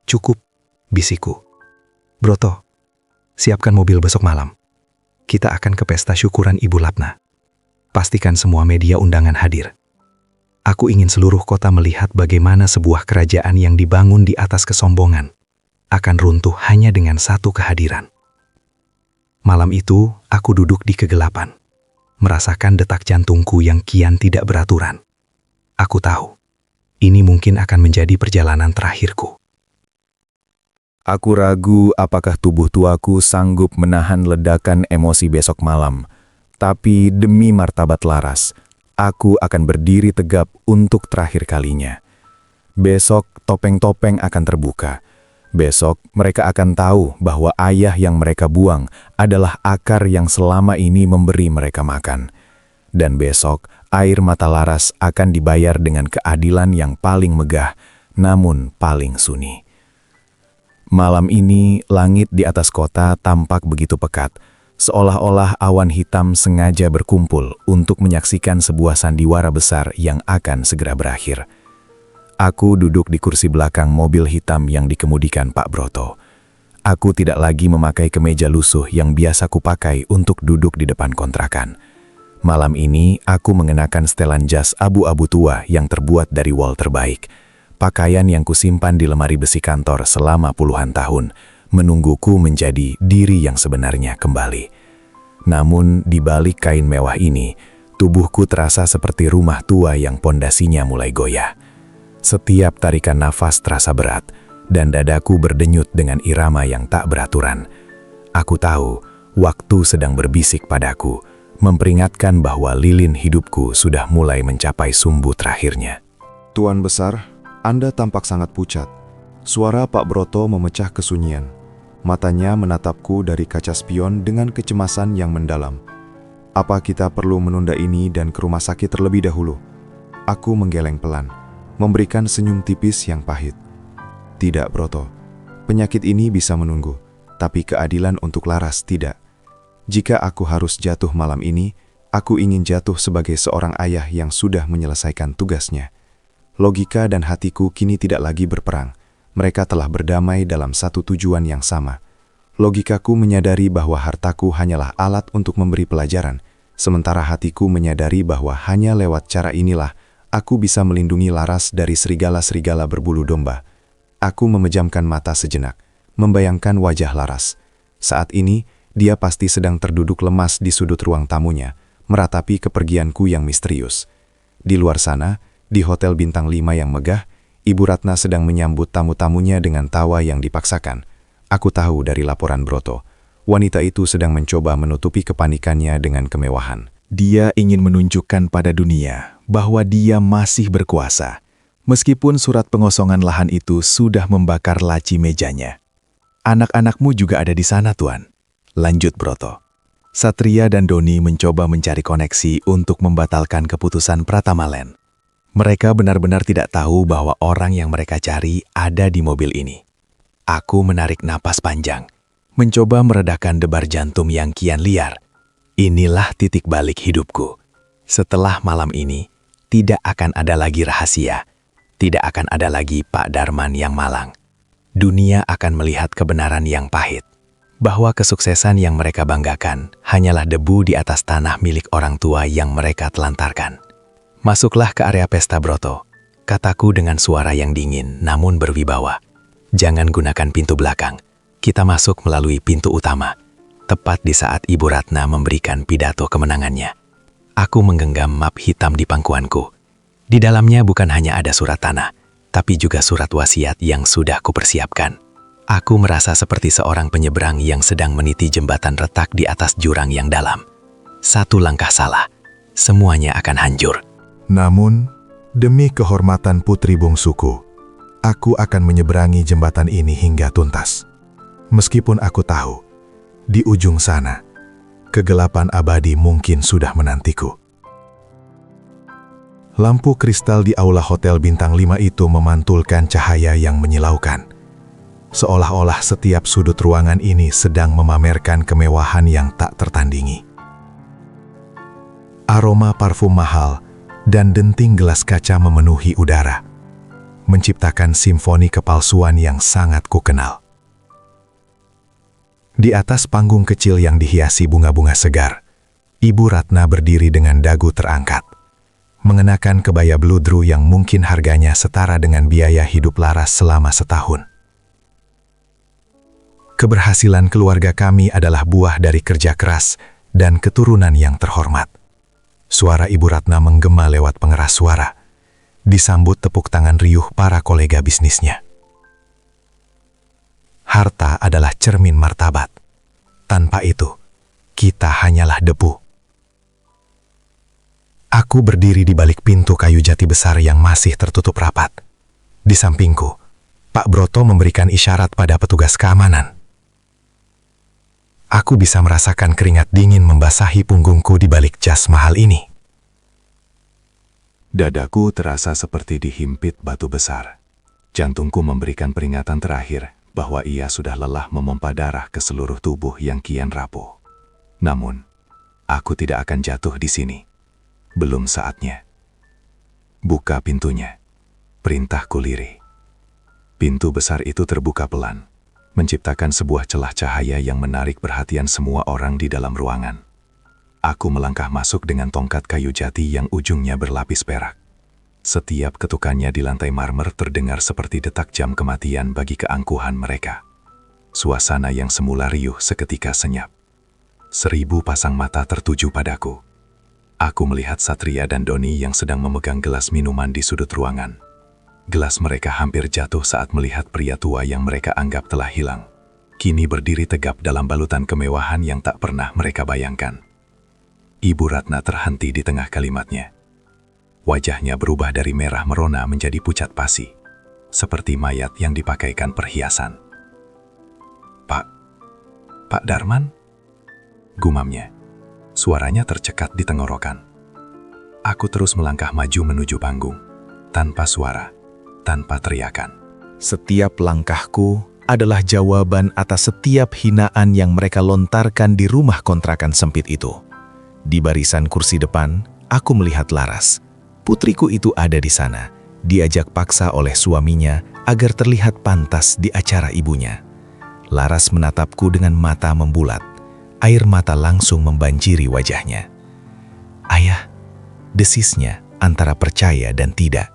Cukup, bisiku. Broto, siapkan mobil besok malam. Kita akan ke pesta syukuran Ibu Lapna. Pastikan semua media undangan hadir. Aku ingin seluruh kota melihat bagaimana sebuah kerajaan yang dibangun di atas kesombongan akan runtuh hanya dengan satu kehadiran. Malam itu, aku duduk di kegelapan, merasakan detak jantungku yang kian tidak beraturan. Aku tahu, ini mungkin akan menjadi perjalanan terakhirku. Aku ragu apakah tubuh tuaku sanggup menahan ledakan emosi besok malam. Tapi demi martabat Laras, aku akan berdiri tegap untuk terakhir kalinya. Besok topeng-topeng akan terbuka. Besok mereka akan tahu bahwa ayah yang mereka buang adalah akar yang selama ini memberi mereka makan. Dan besok air mata Laras akan dibayar dengan keadilan yang paling megah, namun paling sunyi. Malam ini langit di atas kota tampak begitu pekat, seolah-olah awan hitam sengaja berkumpul untuk menyaksikan sebuah sandiwara besar yang akan segera berakhir. Aku duduk di kursi belakang mobil hitam yang dikemudikan Pak Broto. Aku tidak lagi memakai kemeja lusuh yang biasa kupakai untuk duduk di depan kontrakan. Malam ini aku mengenakan setelan jas abu-abu tua yang terbuat dari wol terbaik. Pakaian yang kusimpan di lemari besi kantor selama puluhan tahun, menungguku menjadi diri yang sebenarnya kembali. Namun di balik kain mewah ini, tubuhku terasa seperti rumah tua yang pondasinya mulai goyah. Setiap tarikan nafas terasa berat, dan dadaku berdenyut dengan irama yang tak beraturan. Aku tahu, waktu sedang berbisik padaku, memperingatkan bahwa lilin hidupku sudah mulai mencapai sumbu terakhirnya. Tuan Besar, Anda tampak sangat pucat. Suara Pak Broto memecah kesunyian. Matanya menatapku dari kaca spion dengan kecemasan yang mendalam. Apa kita perlu menunda ini dan ke rumah sakit terlebih dahulu? Aku menggeleng pelan, memberikan senyum tipis yang pahit. Tidak, Broto. Penyakit ini bisa menunggu, tapi keadilan untuk Laras tidak. Jika aku harus jatuh malam ini, aku ingin jatuh sebagai seorang ayah yang sudah menyelesaikan tugasnya. Logika dan hatiku kini tidak lagi berperang. Mereka telah berdamai dalam satu tujuan yang sama. Logikaku menyadari bahwa hartaku hanyalah alat untuk memberi pelajaran, sementara hatiku menyadari bahwa hanya lewat cara inilah aku bisa melindungi Laras dari serigala-serigala berbulu domba. Aku memejamkan mata sejenak, membayangkan wajah Laras. Saat ini, dia pasti sedang terduduk lemas di sudut ruang tamunya, meratapi kepergianku yang misterius. Di luar sana, di hotel bintang 5 yang megah, Ibu Ratna sedang menyambut tamu-tamunya dengan tawa yang dipaksakan. Aku tahu dari laporan Broto, wanita itu sedang mencoba menutupi kepanikannya dengan kemewahan. Dia ingin menunjukkan pada dunia bahwa dia masih berkuasa, meskipun surat pengosongan lahan itu sudah membakar laci mejanya. Anak-anakmu juga ada di sana, Tuan. Lanjut Broto. Satria dan Doni mencoba mencari koneksi untuk membatalkan keputusan Pratamalen. Mereka benar-benar tidak tahu bahwa orang yang mereka cari ada di mobil ini. Aku menarik napas panjang, mencoba meredakan debar jantung yang kian liar. Inilah titik balik hidupku. Setelah malam ini, tidak akan ada lagi rahasia. Tidak akan ada lagi Pak Darman yang malang. Dunia akan melihat kebenaran yang pahit. Bahwa kesuksesan yang mereka banggakan hanyalah debu di atas tanah milik orang tua yang mereka telantarkan. Masuklah ke area pesta Broto, kataku dengan suara yang dingin namun berwibawa. Jangan gunakan pintu belakang. Kita masuk melalui pintu utama. Tepat di saat Ibu Ratna memberikan pidato kemenangannya. Aku menggenggam map hitam di pangkuanku. Di dalamnya bukan hanya ada surat tanah, tapi juga surat wasiat yang sudah kupersiapkan. Aku merasa seperti seorang penyeberang yang sedang meniti jembatan retak di atas jurang yang dalam. Satu langkah salah, semuanya akan hancur. Namun, demi kehormatan putri bungsuku, aku akan menyeberangi jembatan ini hingga tuntas. Meskipun aku tahu, di ujung sana, kegelapan abadi mungkin sudah menantiku. Lampu kristal di aula Hotel Bintang 5 itu memantulkan cahaya yang menyilaukan. Seolah-olah setiap sudut ruangan ini sedang memamerkan kemewahan yang tak tertandingi. Aroma parfum mahal dan denting gelas kaca memenuhi udara, menciptakan simfoni kepalsuan yang sangat kukenal. Di atas panggung kecil yang dihiasi bunga-bunga segar, Ibu Ratna berdiri dengan dagu terangkat, mengenakan kebaya bludru yang mungkin harganya setara dengan biaya hidup Laras selama setahun. Keberhasilan keluarga kami adalah buah dari kerja keras dan keturunan yang terhormat. Suara Ibu Ratna menggema lewat pengeras suara, disambut tepuk tangan riuh para kolega bisnisnya. Harta adalah cermin martabat. Tanpa itu, kita hanyalah debu. Aku berdiri di balik pintu kayu jati besar yang masih tertutup rapat. Di sampingku, Pak Broto memberikan isyarat pada petugas keamanan. Aku bisa merasakan keringat dingin membasahi punggungku di balik jas mahal ini. Dadaku terasa seperti dihimpit batu besar. Jantungku memberikan peringatan terakhir bahwa ia sudah lelah memompa darah ke seluruh tubuh yang kian rapuh. Namun, aku tidak akan jatuh di sini. Belum saatnya. Buka pintunya. Perintahku lirih. Pintu besar itu terbuka pelan, menciptakan sebuah celah cahaya yang menarik perhatian semua orang di dalam ruangan. Aku melangkah masuk dengan tongkat kayu jati yang ujungnya berlapis perak. Setiap ketukannya di lantai marmer terdengar seperti detak jam kematian bagi keangkuhan mereka. Suasana yang semula riuh seketika senyap. 1000 pasang mata tertuju padaku. Aku melihat Satria dan Doni yang sedang memegang gelas minuman di sudut ruangan. Gelas mereka hampir jatuh saat melihat pria tua yang mereka anggap telah hilang. Kini berdiri tegap dalam balutan kemewahan yang tak pernah mereka bayangkan. Ibu Ratna terhenti di tengah kalimatnya. Wajahnya berubah dari merah merona menjadi pucat pasi, seperti mayat yang dipakaikan perhiasan. Pak Darman? Gumamnya. Suaranya tercekat di tenggorokan. Aku terus melangkah maju menuju panggung, tanpa suara, tanpa teriakan. Setiap langkahku adalah jawaban atas setiap hinaan yang mereka lontarkan di rumah kontrakan sempit itu. Di barisan kursi depan, aku melihat Laras. Putriku itu ada di sana, diajak paksa oleh suaminya agar terlihat pantas di acara ibunya. Laras menatapku dengan mata membulat. Air mata langsung membanjiri wajahnya. Ayah, desisnya antara percaya dan tidak.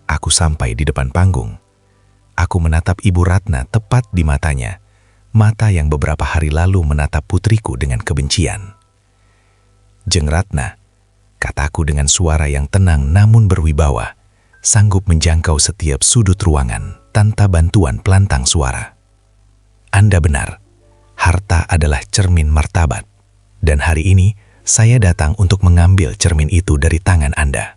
Aku sampai di depan panggung. Aku menatap Ibu Ratna tepat di matanya, mata yang beberapa hari lalu menatap putriku dengan kebencian. Jeng Ratna, kataku dengan suara yang tenang namun berwibawa, sanggup menjangkau setiap sudut ruangan tanpa bantuan pelantang suara. Anda benar. Harta adalah cermin martabat. Dan hari ini, saya datang untuk mengambil cermin itu dari tangan Anda.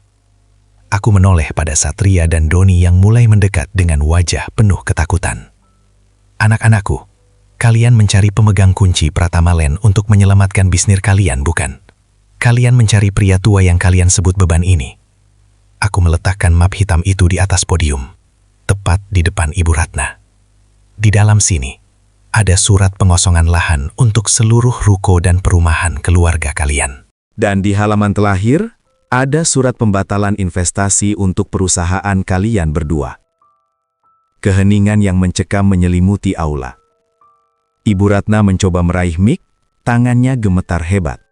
Aku menoleh pada Satria dan Doni yang mulai mendekat dengan wajah penuh ketakutan. Anak-anakku, kalian mencari pemegang kunci Pratama Land untuk menyelamatkan bisnis kalian, bukan? Kalian mencari pria tua yang kalian sebut beban ini. Aku meletakkan map hitam itu di atas podium, tepat di depan Ibu Ratna. Di dalam sini, ada surat pengosongan lahan untuk seluruh ruko dan perumahan keluarga kalian. Dan di halaman terakhir, ada surat pembatalan investasi untuk perusahaan kalian berdua. Keheningan yang mencekam menyelimuti aula. Ibu Ratna mencoba meraih mik, tangannya gemetar hebat.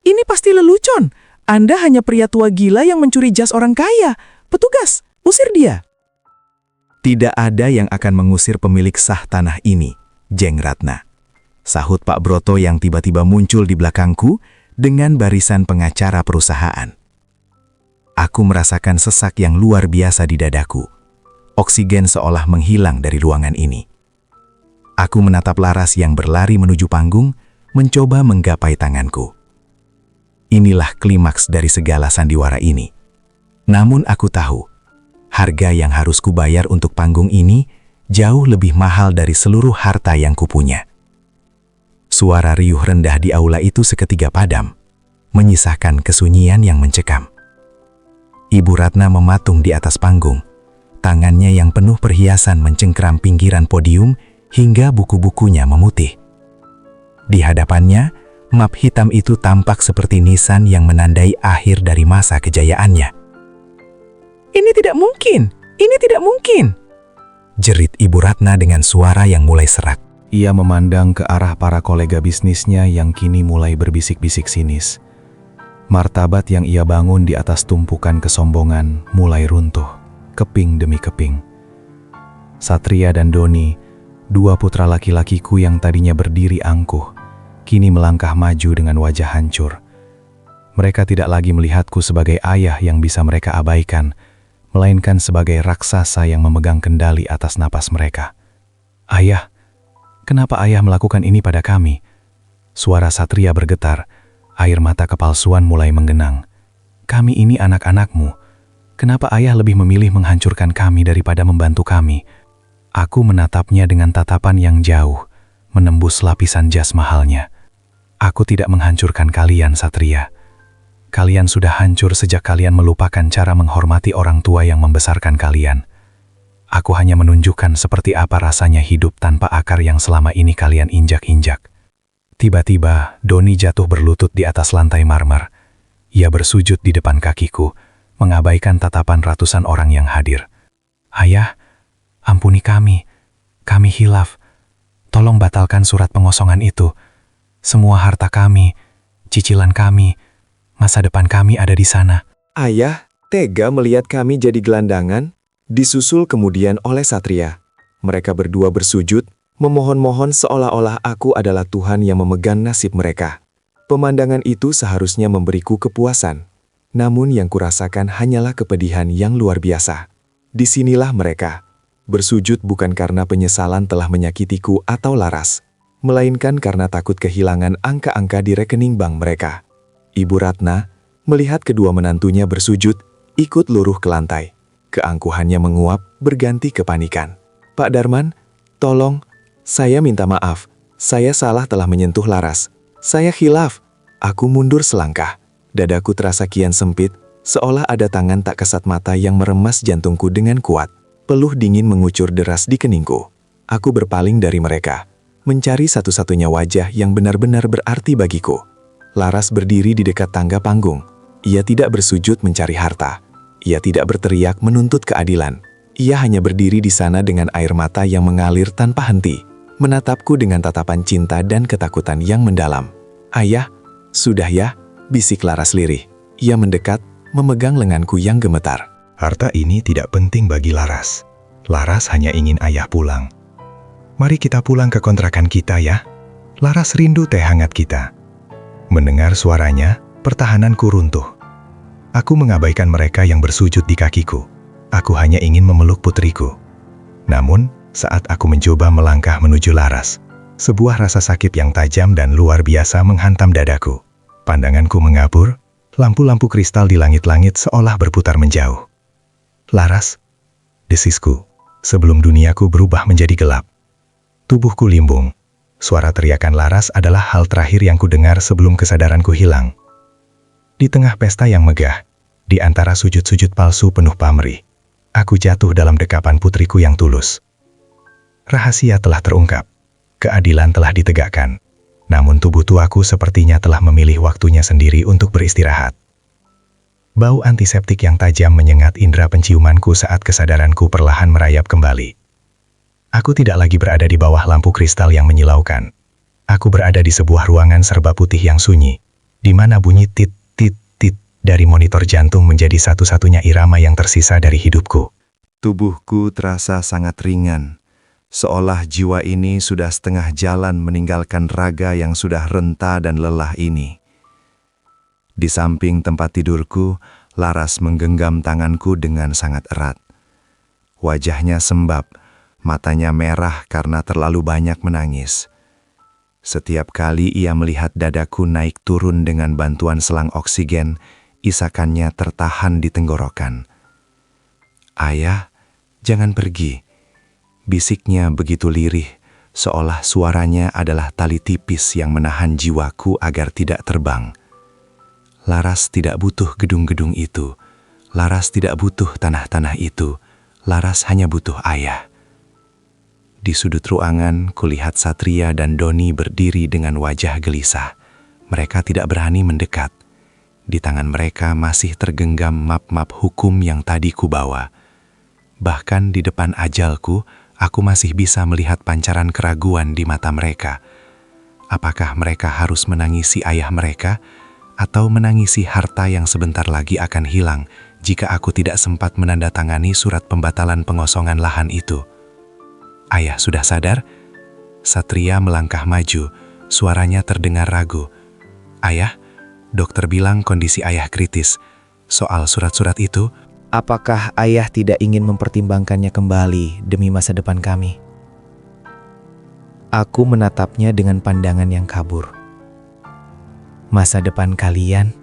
Ini pasti lelucon. Anda hanya pria tua gila yang mencuri jas orang kaya. Petugas, usir dia. Tidak ada yang akan mengusir pemilik sah tanah ini, Jeng Ratna. Sahut Pak Broto yang tiba-tiba muncul di belakangku dengan barisan pengacara perusahaan. Aku merasakan sesak yang luar biasa di dadaku. Oksigen seolah menghilang dari ruangan ini. Aku menatap Laras yang berlari menuju panggung, mencoba menggapai tanganku. Inilah klimaks dari segala sandiwara ini. Namun aku tahu, harga yang harus kubayar untuk panggung ini jauh lebih mahal dari seluruh harta yang kupunya. Suara riuh rendah di aula itu seketika padam, menyisakan kesunyian yang mencekam. Ibu Ratna mematung di atas panggung, tangannya yang penuh perhiasan mencengkram pinggiran podium hingga buku-bukunya memutih. Di hadapannya, map hitam itu tampak seperti nisan yang menandai akhir dari masa kejayaannya. Ini tidak mungkin. Ini tidak mungkin. Jerit Ibu Ratna dengan suara yang mulai serak. Ia memandang ke arah para kolega bisnisnya yang kini mulai berbisik-bisik sinis. Martabat yang ia bangun di atas tumpukan kesombongan mulai runtuh, keping demi keping. Satria dan Doni, dua putra laki-lakiku yang tadinya berdiri angkuh, kini melangkah maju dengan wajah hancur. Mereka tidak lagi melihatku sebagai ayah yang bisa mereka abaikan, melainkan sebagai raksasa yang memegang kendali atas napas mereka. Ayah, kenapa ayah melakukan ini pada kami? Suara Satria bergetar, air mata kepalsuan mulai menggenang. Kami ini anak-anakmu. Kenapa ayah lebih memilih menghancurkan kami daripada membantu kami? Aku menatapnya dengan tatapan yang jauh, menembus lapisan jas mahalnya. Aku tidak menghancurkan kalian, Satria. Kalian sudah hancur sejak kalian melupakan cara menghormati orang tua yang membesarkan kalian. Aku hanya menunjukkan seperti apa rasanya hidup tanpa akar yang selama ini kalian injak-injak. Tiba-tiba, Doni jatuh berlutut di atas lantai marmer. Ia bersujud di depan kakiku, mengabaikan tatapan ratusan orang yang hadir. Ayah, ampuni kami. Kami hilaf. Tolong batalkan surat pengosongan itu. Semua harta kami, cicilan kami, masa depan kami ada di sana. Ayah tega melihat kami jadi gelandangan, disusul kemudian oleh Satria. Mereka berdua bersujud, memohon-mohon seolah-olah aku adalah Tuhan yang memegang nasib mereka. Pemandangan itu seharusnya memberiku kepuasan. Namun yang kurasakan hanyalah kepedihan yang luar biasa. Disinilah mereka. Bersujud bukan karena penyesalan telah menyakitiku atau Laras, melainkan karena takut kehilangan angka-angka di rekening bank mereka. Ibu Ratna, melihat kedua menantunya bersujud, ikut luruh ke lantai. Keangkuhannya menguap, berganti kepanikan. Pak Darman, tolong, saya minta maaf. Saya salah telah menyentuh Laras. Saya khilaf. Aku mundur selangkah. Dadaku terasa kian sempit, seolah ada tangan tak kasat mata yang meremas jantungku dengan kuat. Peluh dingin mengucur deras di keningku. Aku berpaling dari mereka, mencari satu-satunya wajah yang benar-benar berarti bagiku. Laras berdiri di dekat tangga panggung. Ia tidak bersujud mencari harta. Ia tidak berteriak menuntut keadilan. Ia hanya berdiri di sana dengan air mata yang mengalir tanpa henti, menatapku dengan tatapan cinta dan ketakutan yang mendalam. Ayah, sudah ya, bisik Laras lirih. Ia mendekat, memegang lenganku yang gemetar. Harta ini tidak penting bagi Laras. Laras hanya ingin ayah pulang. Mari kita pulang ke kontrakan kita ya. Laras rindu teh hangat kita. Mendengar suaranya, pertahananku runtuh. Aku mengabaikan mereka yang bersujud di kakiku. Aku hanya ingin memeluk putriku. Namun, Saat aku mencoba melangkah menuju Laras, sebuah rasa sakit yang tajam dan luar biasa menghantam dadaku. Pandanganku mengapur, lampu-lampu kristal di langit-langit seolah berputar menjauh. Laras, desisku, sebelum duniaku berubah menjadi gelap. Tubuhku limbung. Suara teriakan Laras adalah hal terakhir yang kudengar sebelum kesadaranku hilang. Di tengah pesta yang megah, di antara sujud-sujud palsu penuh pamrih, aku jatuh dalam dekapan putriku yang tulus. Rahasia telah terungkap, keadilan telah ditegakkan, namun tubuh tuaku sepertinya telah memilih waktunya sendiri untuk beristirahat. Bau antiseptik yang tajam menyengat indera penciumanku saat kesadaranku perlahan merayap kembali. Aku tidak lagi berada di bawah lampu kristal yang menyilaukan. Aku berada di sebuah ruangan serba putih yang sunyi, di mana bunyi tit-tit-tit dari monitor jantung menjadi satu-satunya irama yang tersisa dari hidupku. Tubuhku terasa sangat ringan, seolah jiwa ini sudah setengah jalan meninggalkan raga yang sudah renta dan lelah ini. Di samping tempat tidurku, Laras menggenggam tanganku dengan sangat erat. Wajahnya sembab, matanya merah karena terlalu banyak menangis. Setiap kali ia melihat dadaku naik turun dengan bantuan selang oksigen, isakannya tertahan di tenggorokan. "Ayah, jangan pergi," bisiknya begitu lirih, seolah suaranya adalah tali tipis yang menahan jiwaku agar tidak terbang. Laras tidak butuh gedung-gedung itu. Laras tidak butuh tanah-tanah itu. Laras hanya butuh ayah. Di sudut ruangan, kulihat Satria dan Doni berdiri dengan wajah gelisah. Mereka tidak berani mendekat. Di tangan mereka masih tergenggam map-map hukum yang tadi kubawa. Bahkan di depan ajalku, aku masih bisa melihat pancaran keraguan di mata mereka. Apakah mereka harus menangisi ayah mereka, atau menangisi harta yang sebentar lagi akan hilang jika aku tidak sempat menandatangani surat pembatalan pengosongan lahan itu? "Ayah sudah sadar?" Satria melangkah maju, suaranya terdengar ragu. "Ayah, dokter bilang kondisi ayah kritis. Soal surat-surat itu, Apakah ayah tidak ingin mempertimbangkannya kembali demi masa depan kami?" Aku menatapnya dengan pandangan yang kabur. Masa depan kalian?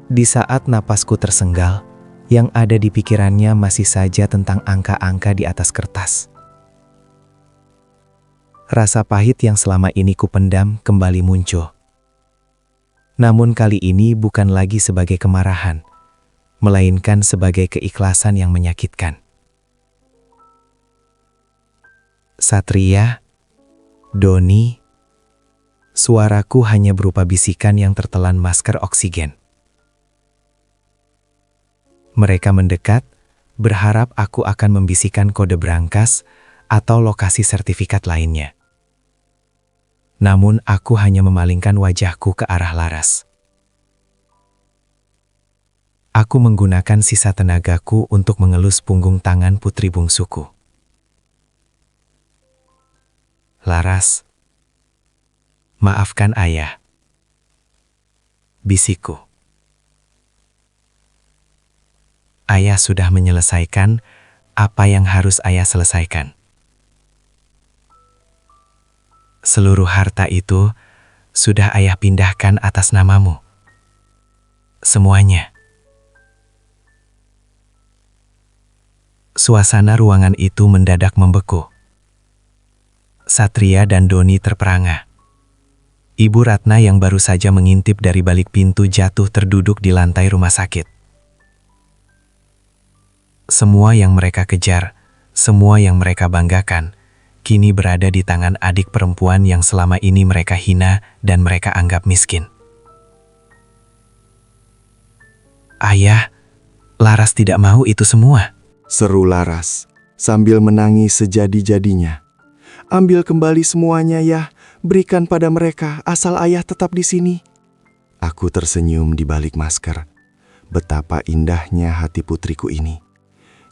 Di saat napasku tersenggal, yang ada di pikirannya masih saja tentang angka-angka di atas kertas. Rasa pahit yang selama ini kupendam kembali muncul. Namun kali ini bukan lagi sebagai kemarahan, melainkan sebagai keikhlasan yang menyakitkan. Satria, Doni, suaraku hanya berupa bisikan yang tertelan masker oksigen. Mereka mendekat, berharap aku akan membisikkan kode brankas atau lokasi sertifikat lainnya. Namun aku hanya memalingkan wajahku ke arah Laras. Aku menggunakan sisa tenagaku untuk mengelus punggung tangan putri bungsuku. "Laras, maafkan ayah," bisikku. Ayah sudah menyelesaikan apa yang harus ayah selesaikan. Seluruh harta itu sudah ayah pindahkan atas namamu. Semuanya. Suasana ruangan itu mendadak membeku. Satria dan Doni terperangah. Ibu Ratna yang baru saja mengintip dari balik pintu jatuh terduduk di lantai rumah sakit. Semua yang mereka kejar, semua yang mereka banggakan, kini berada di tangan adik perempuan yang selama ini mereka hina dan mereka anggap miskin. "Ayah, Laras tidak mau itu semua," seru Laras sambil menangis sejadi-jadinya. "Ambil kembali semuanya ya, berikan pada mereka asal ayah tetap di sini." Aku tersenyum di balik masker. Betapa indahnya hati putriku ini.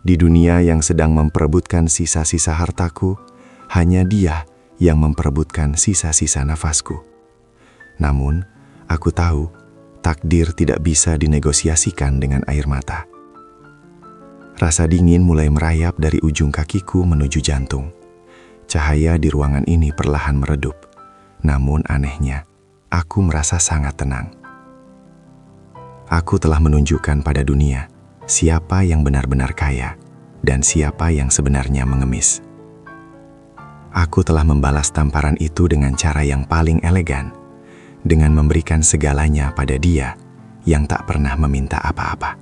Di dunia yang sedang memperebutkan sisa-sisa hartaku, hanya dia yang memperebutkan sisa-sisa nafasku. Namun, aku tahu takdir tidak bisa dinegosiasikan dengan air mata. Rasa dingin mulai merayap dari ujung kakiku menuju jantung. Cahaya di ruangan ini perlahan meredup. Namun anehnya, aku merasa sangat tenang. Aku telah menunjukkan pada dunia siapa yang benar-benar kaya dan siapa yang sebenarnya mengemis. Aku telah membalas tamparan itu dengan cara yang paling elegan, dengan memberikan segalanya pada dia yang tak pernah meminta apa-apa.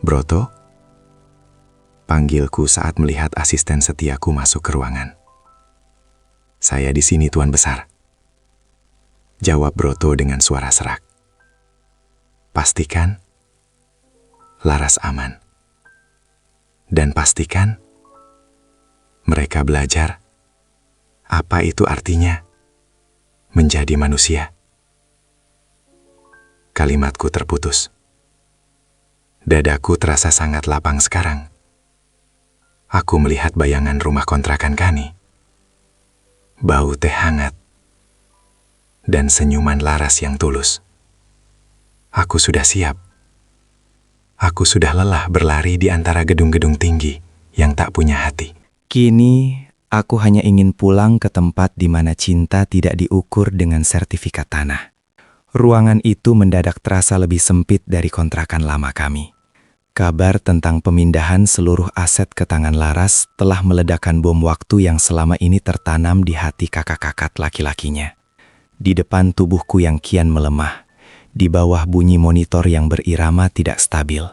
Broto, panggilku saat melihat asisten setiaku masuk ke ruangan. Saya di sini, Tuan Besar. Jawab Broto dengan suara serak. Pastikan Laras aman. Dan pastikan mereka belajar apa itu artinya menjadi manusia. Kalimatku terputus. Dadaku terasa sangat lapang sekarang. Aku melihat bayangan rumah kontrakan kami. Bau teh hangat. Dan senyuman Laras yang tulus. Aku sudah siap. Aku sudah lelah berlari di antara gedung-gedung tinggi yang tak punya hati. Kini, aku hanya ingin pulang ke tempat di mana cinta tidak diukur dengan sertifikat tanah. Ruangan itu mendadak terasa lebih sempit dari kontrakan lama kami. Kabar tentang pemindahan seluruh aset ke tangan Laras telah meledakkan bom waktu yang selama ini tertanam di hati kakak-kakak laki-lakinya. Di depan tubuhku yang kian melemah, di bawah bunyi monitor yang berirama tidak stabil,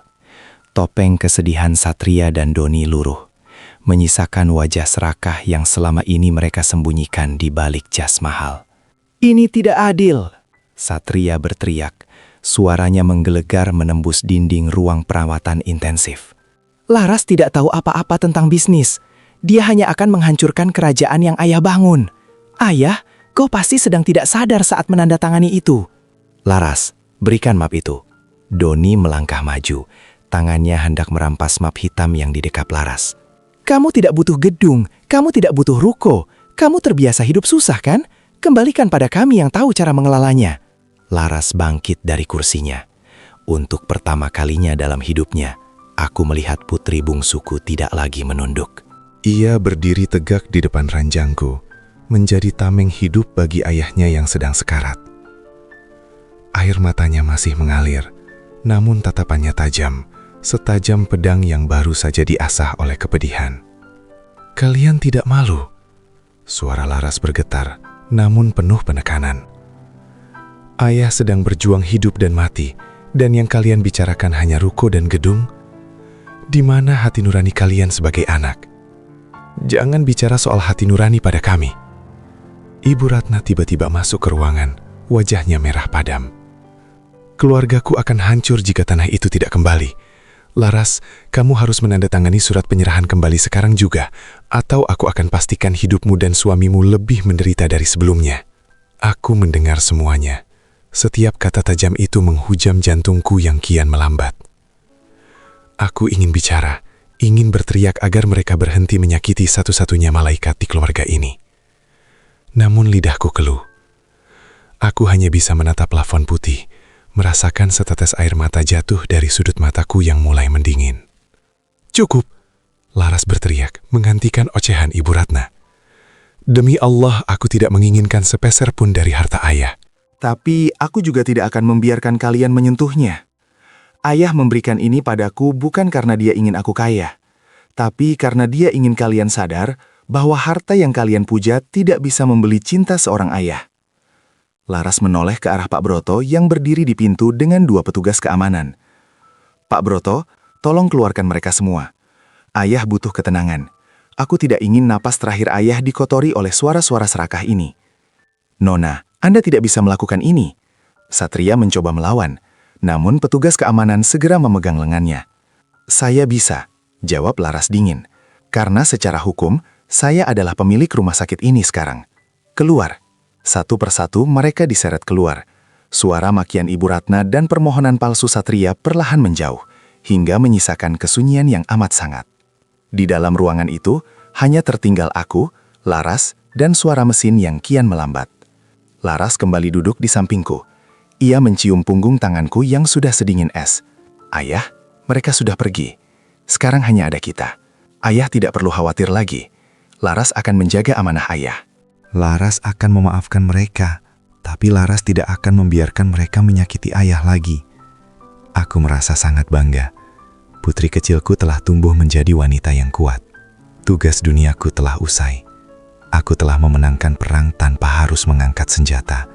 topeng kesedihan Satria dan Doni luruh, menyisakan wajah serakah yang selama ini mereka sembunyikan di balik jas mahal. "Ini tidak adil!" Satria berteriak, suaranya menggelegar menembus dinding ruang perawatan intensif. "Laras tidak tahu apa-apa tentang bisnis. Dia hanya akan menghancurkan kerajaan yang ayah bangun. Ayah, kau pasti sedang tidak sadar saat menandatangani itu." "Laras, berikan map itu." Doni melangkah maju, tangannya hendak merampas map hitam yang didekap Laras. "Kamu tidak butuh gedung, kamu tidak butuh ruko. Kamu terbiasa hidup susah kan? Kembalikan pada kami yang tahu cara mengelolanya." Laras bangkit dari kursinya. Untuk pertama kalinya dalam hidupnya, aku melihat putri bungsuku tidak lagi menunduk. Ia berdiri tegak di depan ranjangku, menjadi tameng hidup bagi ayahnya yang sedang sekarat. Air matanya masih mengalir, namun tatapannya tajam, setajam pedang yang baru saja diasah oleh kepedihan. "Kalian tidak malu?" Suara Laras bergetar, namun penuh penekanan. "Ayah sedang berjuang hidup dan mati, dan yang kalian bicarakan hanya ruko dan gedung? Di mana hati nurani kalian sebagai anak? Jangan bicara soal hati nurani pada kami." Ibu Ratna tiba-tiba masuk ke ruangan, wajahnya merah padam. "Keluargaku akan hancur jika tanah itu tidak kembali. Laras, kamu harus menandatangani surat penyerahan kembali sekarang juga, atau aku akan pastikan hidupmu dan suamimu lebih menderita dari sebelumnya." Aku mendengar semuanya. Setiap kata tajam itu menghujam jantungku yang kian melambat. Aku ingin bicara, ingin berteriak agar mereka berhenti menyakiti satu-satunya malaikat di keluarga ini. Namun lidahku keluh. Aku hanya bisa menatap plafon putih, merasakan setetes air mata jatuh dari sudut mataku yang mulai mendingin. "Cukup!" Laras berteriak, menghentikan ocehan Ibu Ratna. "Demi Allah, aku tidak menginginkan sepeser pun dari harta ayah. Tapi aku juga tidak akan membiarkan kalian menyentuhnya. Ayah memberikan ini padaku bukan karena dia ingin aku kaya, tapi karena dia ingin kalian sadar bahwa harta yang kalian puja tidak bisa membeli cinta seorang ayah." Laras menoleh ke arah Pak Broto yang berdiri di pintu dengan 2 petugas keamanan. "Pak Broto, tolong keluarkan mereka semua. Ayah butuh ketenangan. Aku tidak ingin napas terakhir ayah dikotori oleh suara-suara serakah ini." "Nona, Anda tidak bisa melakukan ini." Satria mencoba melawan, namun petugas keamanan segera memegang lengannya. "Saya bisa," jawab Laras dingin. "Karena secara hukum, saya adalah pemilik rumah sakit ini sekarang. Keluar." Satu persatu mereka diseret keluar. Suara makian Ibu Ratna dan permohonan palsu Satria perlahan menjauh, hingga menyisakan kesunyian yang amat sangat. Di dalam ruangan itu, hanya tertinggal aku, Laras, dan suara mesin yang kian melambat. Laras kembali duduk di sampingku. Ia mencium punggung tanganku yang sudah sedingin es. "Ayah, mereka sudah pergi." Sekarang hanya ada kita. Ayah tidak perlu khawatir lagi. Laras akan menjaga amanah ayah. Laras akan memaafkan mereka, tapi Laras tidak akan membiarkan mereka menyakiti ayah lagi. Aku merasa sangat bangga. Putri kecilku telah tumbuh menjadi wanita yang kuat. Tugas duniaku telah usai. Aku telah memenangkan perang tanpa harus mengangkat senjata.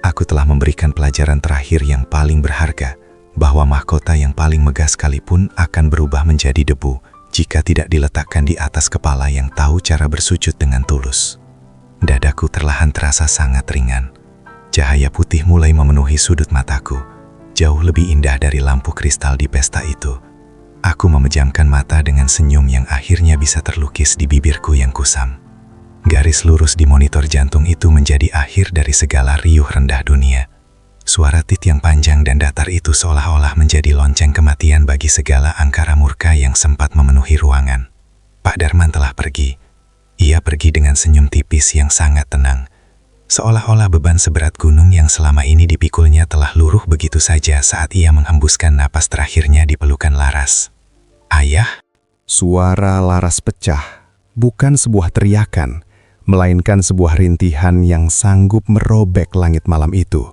Aku telah memberikan pelajaran terakhir yang paling berharga, bahwa mahkota yang paling megah sekalipun akan berubah menjadi debu jika tidak diletakkan di atas kepala yang tahu cara bersujud dengan tulus. Dadaku perlahan terasa sangat ringan. Cahaya putih mulai memenuhi sudut mataku, jauh lebih indah dari lampu kristal di pesta itu. Aku memejamkan mata dengan senyum yang akhirnya bisa terlukis di bibirku yang kusam. Garis lurus di monitor jantung itu menjadi akhir dari segala riuh rendah dunia. Suara tit yang panjang dan datar itu seolah-olah menjadi lonceng kematian bagi segala angkara murka yang sempat memenuhi ruangan. Pak Darman telah pergi. Ia pergi dengan senyum tipis yang sangat tenang. Seolah-olah beban seberat gunung yang selama ini dipikulnya telah luruh begitu saja saat ia menghembuskan napas terakhirnya di pelukan Laras. Ayah? Suara Laras pecah, bukan sebuah teriakan, melainkan sebuah rintihan yang sanggup merobek langit malam itu.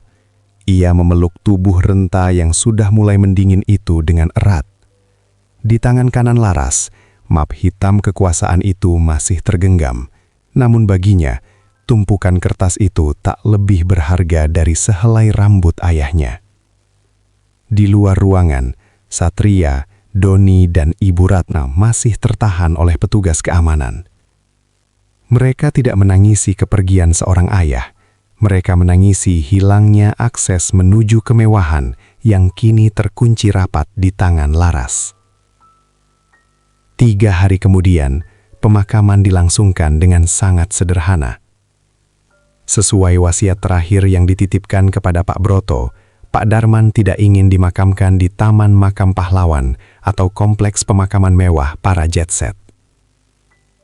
Ia memeluk tubuh renta yang sudah mulai mendingin itu dengan erat. Di tangan kanan Laras, map hitam kekuasaan itu masih tergenggam. Namun baginya, tumpukan kertas itu tak lebih berharga dari sehelai rambut ayahnya. Di luar ruangan, Satria, Doni, dan Ibu Ratna masih tertahan oleh petugas keamanan. Mereka tidak menangisi kepergian seorang ayah. Mereka menangisi hilangnya akses menuju kemewahan yang kini terkunci rapat di tangan Laras. 3 hari kemudian, pemakaman dilangsungkan dengan sangat sederhana. Sesuai wasiat terakhir yang dititipkan kepada Pak Broto, Pak Darman tidak ingin dimakamkan di Taman Makam Pahlawan atau kompleks pemakaman mewah para jet set.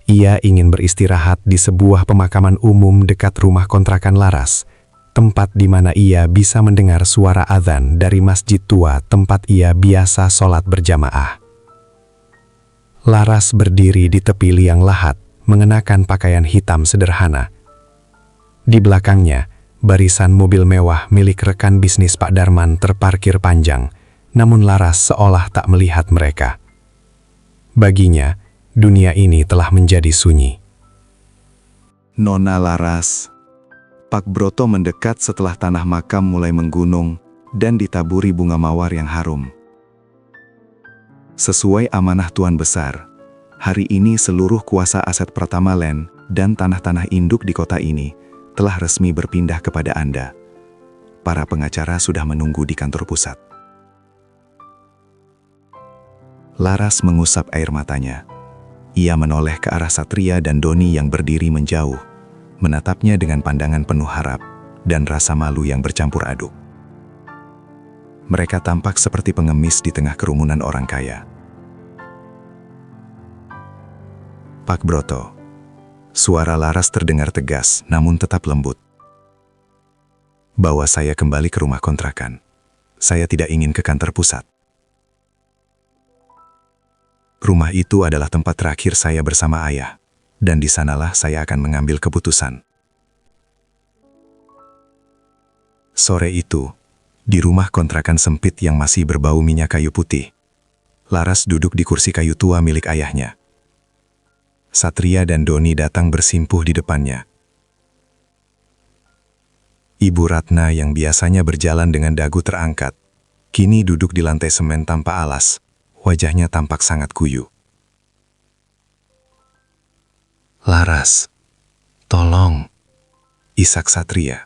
Ia ingin beristirahat di sebuah pemakaman umum dekat rumah kontrakan Laras, tempat di mana ia bisa mendengar suara azan dari masjid tua tempat ia biasa sholat berjamaah. Laras berdiri di tepi liang lahat, mengenakan pakaian hitam sederhana. Di belakangnya, barisan mobil mewah milik rekan bisnis Pak Darman terparkir panjang, namun Laras seolah tak melihat mereka. Baginya, dunia ini telah menjadi sunyi. Nona Laras. Pak Broto mendekat setelah tanah makam mulai menggunung dan ditaburi bunga mawar yang harum. Sesuai amanah Tuan Besar, hari ini seluruh kuasa aset Pratama Land dan tanah-tanah induk di kota ini telah resmi berpindah kepada Anda. Para pengacara sudah menunggu di kantor pusat. Laras mengusap air matanya. Ia menoleh ke arah Satria dan Doni yang berdiri menjauh, menatapnya dengan pandangan penuh harap dan rasa malu yang bercampur aduk. Mereka tampak seperti pengemis di tengah kerumunan orang kaya. Pak Broto. Suara Laras terdengar tegas namun tetap lembut. Bawa saya kembali ke rumah kontrakan. Saya tidak ingin ke kantor pusat. Rumah itu adalah tempat terakhir saya bersama ayah, dan di sanalah saya akan mengambil keputusan. Sore itu, di rumah kontrakan sempit yang masih berbau minyak kayu putih, Laras duduk di kursi kayu tua milik ayahnya. Satria dan Doni datang bersimpuh di depannya. Ibu Ratna yang biasanya berjalan dengan dagu terangkat, kini duduk di lantai semen tanpa alas. Wajahnya tampak sangat kuyu. Laras, tolong, isak Satria.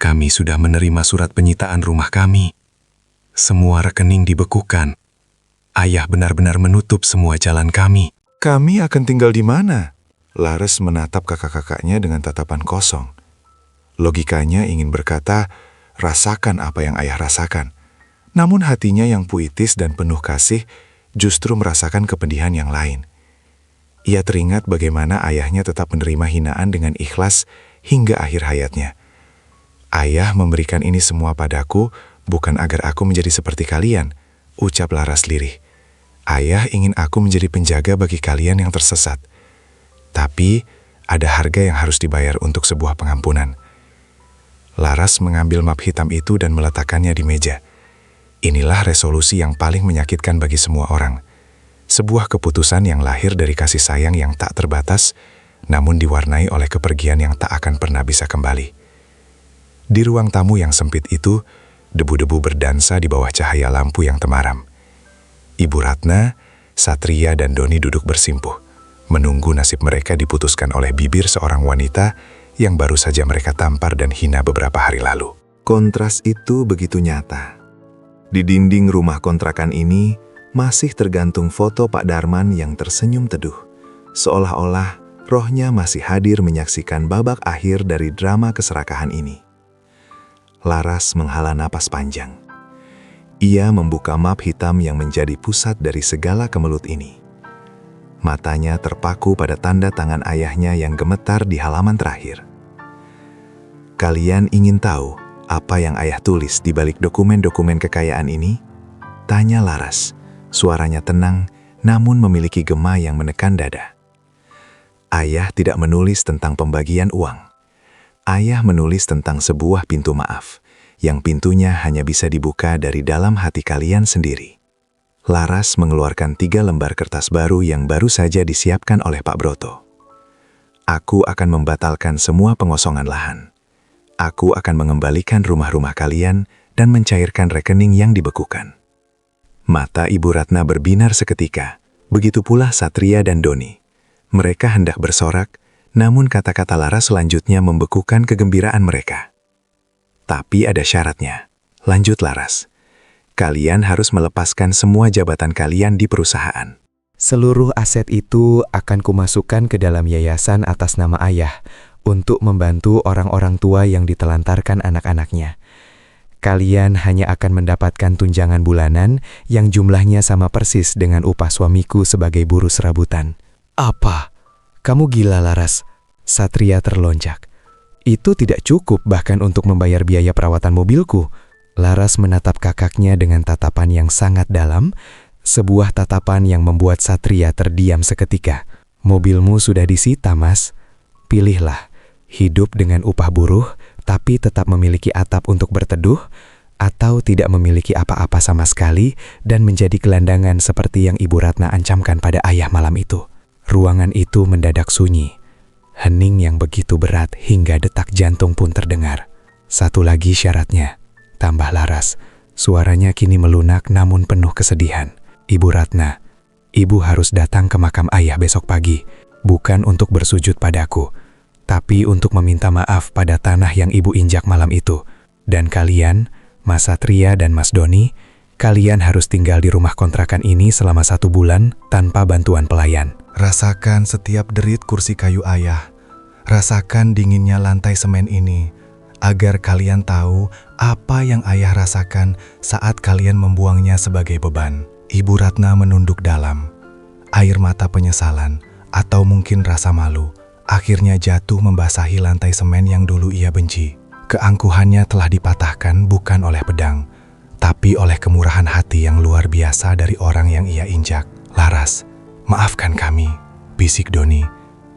Kami sudah menerima surat penyitaan rumah kami. Semua rekening dibekukan. Ayah benar-benar menutup semua jalan kami. Kami akan tinggal di mana? Laras menatap kakak-kakaknya dengan tatapan kosong. Logikanya ingin berkata, rasakan apa yang ayah rasakan. Namun hatinya yang puitis dan penuh kasih justru merasakan kepedihan yang lain. Ia teringat bagaimana ayahnya tetap menerima hinaan dengan ikhlas hingga akhir hayatnya. Ayah memberikan ini semua padaku bukan agar aku menjadi seperti kalian, ucap Laras lirih. Ayah ingin aku menjadi penjaga bagi kalian yang tersesat. Tapi, ada harga yang harus dibayar untuk sebuah pengampunan. Laras mengambil map hitam itu dan meletakkannya di meja. Inilah resolusi yang paling menyakitkan bagi semua orang. Sebuah keputusan yang lahir dari kasih sayang yang tak terbatas, namun diwarnai oleh kepergian yang tak akan pernah bisa kembali. Di ruang tamu yang sempit itu, debu-debu berdansa di bawah cahaya lampu yang temaram. Ibu Ratna, Satria, dan Doni duduk bersimpuh, menunggu nasib mereka diputuskan oleh bibir seorang wanita yang baru saja mereka tampar dan hina beberapa hari lalu. Kontras itu begitu nyata. Di dinding rumah kontrakan ini masih tergantung foto Pak Darman yang tersenyum teduh, seolah-olah rohnya masih hadir menyaksikan babak akhir dari drama keserakahan ini. Laras menghela napas panjang. Ia membuka map hitam yang menjadi pusat dari segala kemelut ini. Matanya terpaku pada tanda tangan ayahnya yang gemetar di halaman terakhir. Kalian ingin tahu apa yang ayah tulis di balik dokumen-dokumen kekayaan ini? Tanya Laras. Suaranya tenang, namun memiliki gema yang menekan dada. Ayah tidak menulis tentang pembagian uang. Ayah menulis tentang sebuah pintu maaf, yang pintunya hanya bisa dibuka dari dalam hati kalian sendiri. Laras mengeluarkan 3 lembar kertas baru yang baru saja disiapkan oleh Pak Broto. Aku akan membatalkan semua pengosongan lahan. Aku akan mengembalikan rumah-rumah kalian dan mencairkan rekening yang dibekukan. Mata Ibu Ratna berbinar seketika, begitu pula Satria dan Doni. Mereka hendak bersorak, namun kata-kata Laras selanjutnya membekukan kegembiraan mereka. Tapi ada syaratnya. Lanjut Laras. Kalian harus melepaskan semua jabatan kalian di perusahaan. Seluruh aset itu akan kumasukkan ke dalam yayasan atas nama ayah untuk membantu orang-orang tua yang ditelantarkan anak-anaknya. Kalian hanya akan mendapatkan tunjangan bulanan yang jumlahnya sama persis dengan upah suamiku sebagai buruh serabutan. Apa? Kamu gila, Laras? Satria terlonjak. Itu tidak cukup bahkan untuk membayar biaya perawatan mobilku. Laras menatap kakaknya dengan tatapan yang sangat dalam, sebuah tatapan yang membuat Satria terdiam seketika. Mobilmu sudah disita, Mas. Pilihlah, hidup dengan upah buruh, tapi tetap memiliki atap untuk berteduh, atau tidak memiliki apa-apa sama sekali dan menjadi gelandangan seperti yang Ibu Ratna ancamkan pada ayah malam itu. Ruangan itu mendadak sunyi. Hening yang begitu berat hingga detak jantung pun terdengar. Satu lagi syaratnya, tambah Laras. Suaranya kini melunak namun penuh kesedihan. Ibu Ratna, ibu harus datang ke makam ayah besok pagi, bukan untuk bersujud padaku, tapi untuk meminta maaf pada tanah yang ibu injak malam itu. Dan kalian, Mas Satria dan Mas Doni, kalian harus tinggal di rumah kontrakan ini selama 1 bulan tanpa bantuan pelayan. Rasakan setiap derit kursi kayu ayah. Rasakan dinginnya lantai semen ini, agar kalian tahu apa yang ayah rasakan saat kalian membuangnya sebagai beban. Ibu Ratna menunduk dalam. Air mata penyesalan, atau mungkin rasa malu, akhirnya jatuh membasahi lantai semen yang dulu ia benci. Keangkuhannya telah dipatahkan bukan oleh pedang, tapi oleh kemurahan hati yang luar biasa dari orang yang ia injak. Laras, maafkan kami, bisik Doni.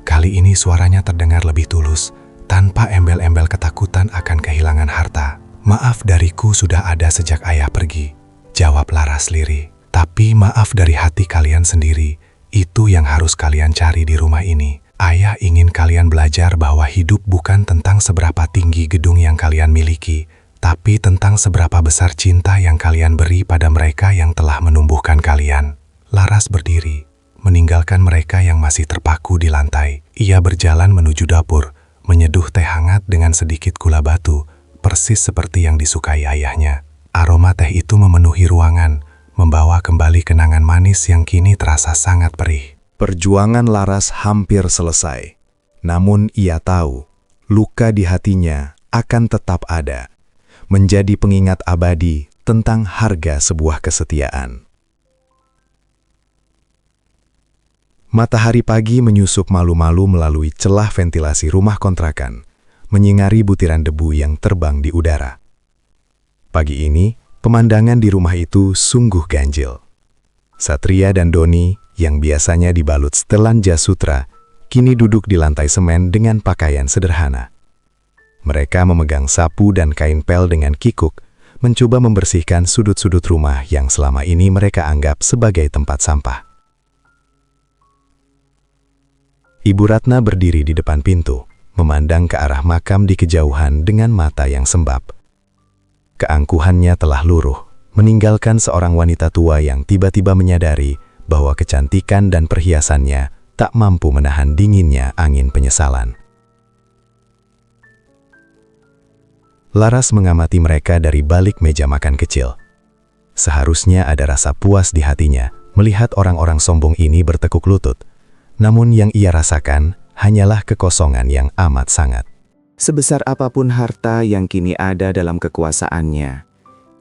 Kali ini suaranya terdengar lebih tulus, tanpa embel-embel ketakutan akan kehilangan harta. Maaf dariku sudah ada sejak ayah pergi, jawab Laras lirih. Tapi maaf dari hati kalian sendiri, itu yang harus kalian cari di rumah ini. Ayah ingin kalian belajar bahwa hidup bukan tentang seberapa tinggi gedung yang kalian miliki, tapi tentang seberapa besar cinta yang kalian beri pada mereka yang telah menumbuhkan kalian. Laras berdiri, meninggalkan mereka yang masih terpaku di lantai. Ia berjalan menuju dapur, menyeduh teh hangat dengan sedikit gula batu, persis seperti yang disukai ayahnya. Aroma teh itu memenuhi ruangan, membawa kembali kenangan manis yang kini terasa sangat perih. Perjuangan Laras hampir selesai. Namun ia tahu, luka di hatinya akan tetap ada, menjadi pengingat abadi tentang harga sebuah kesetiaan. Matahari pagi menyusup malu-malu melalui celah ventilasi rumah kontrakan, menyinari butiran debu yang terbang di udara. Pagi ini, pemandangan di rumah itu sungguh ganjil. Satria dan Doni, yang biasanya dibalut setelan jas sutra, kini duduk di lantai semen dengan pakaian sederhana. Mereka memegang sapu dan kain pel dengan kikuk, mencoba membersihkan sudut-sudut rumah yang selama ini mereka anggap sebagai tempat sampah. Ibu Ratna berdiri di depan pintu, memandang ke arah makam di kejauhan dengan mata yang sembab. Keangkuhannya telah luruh, meninggalkan seorang wanita tua yang tiba-tiba menyadari bahwa kecantikan dan perhiasannya tak mampu menahan dinginnya angin penyesalan. Laras mengamati mereka dari balik meja makan kecil. Seharusnya ada rasa puas di hatinya melihat orang-orang sombong ini bertekuk lutut, namun yang ia rasakan hanyalah kekosongan yang amat sangat. Sebesar apapun harta yang kini ada dalam kekuasaannya,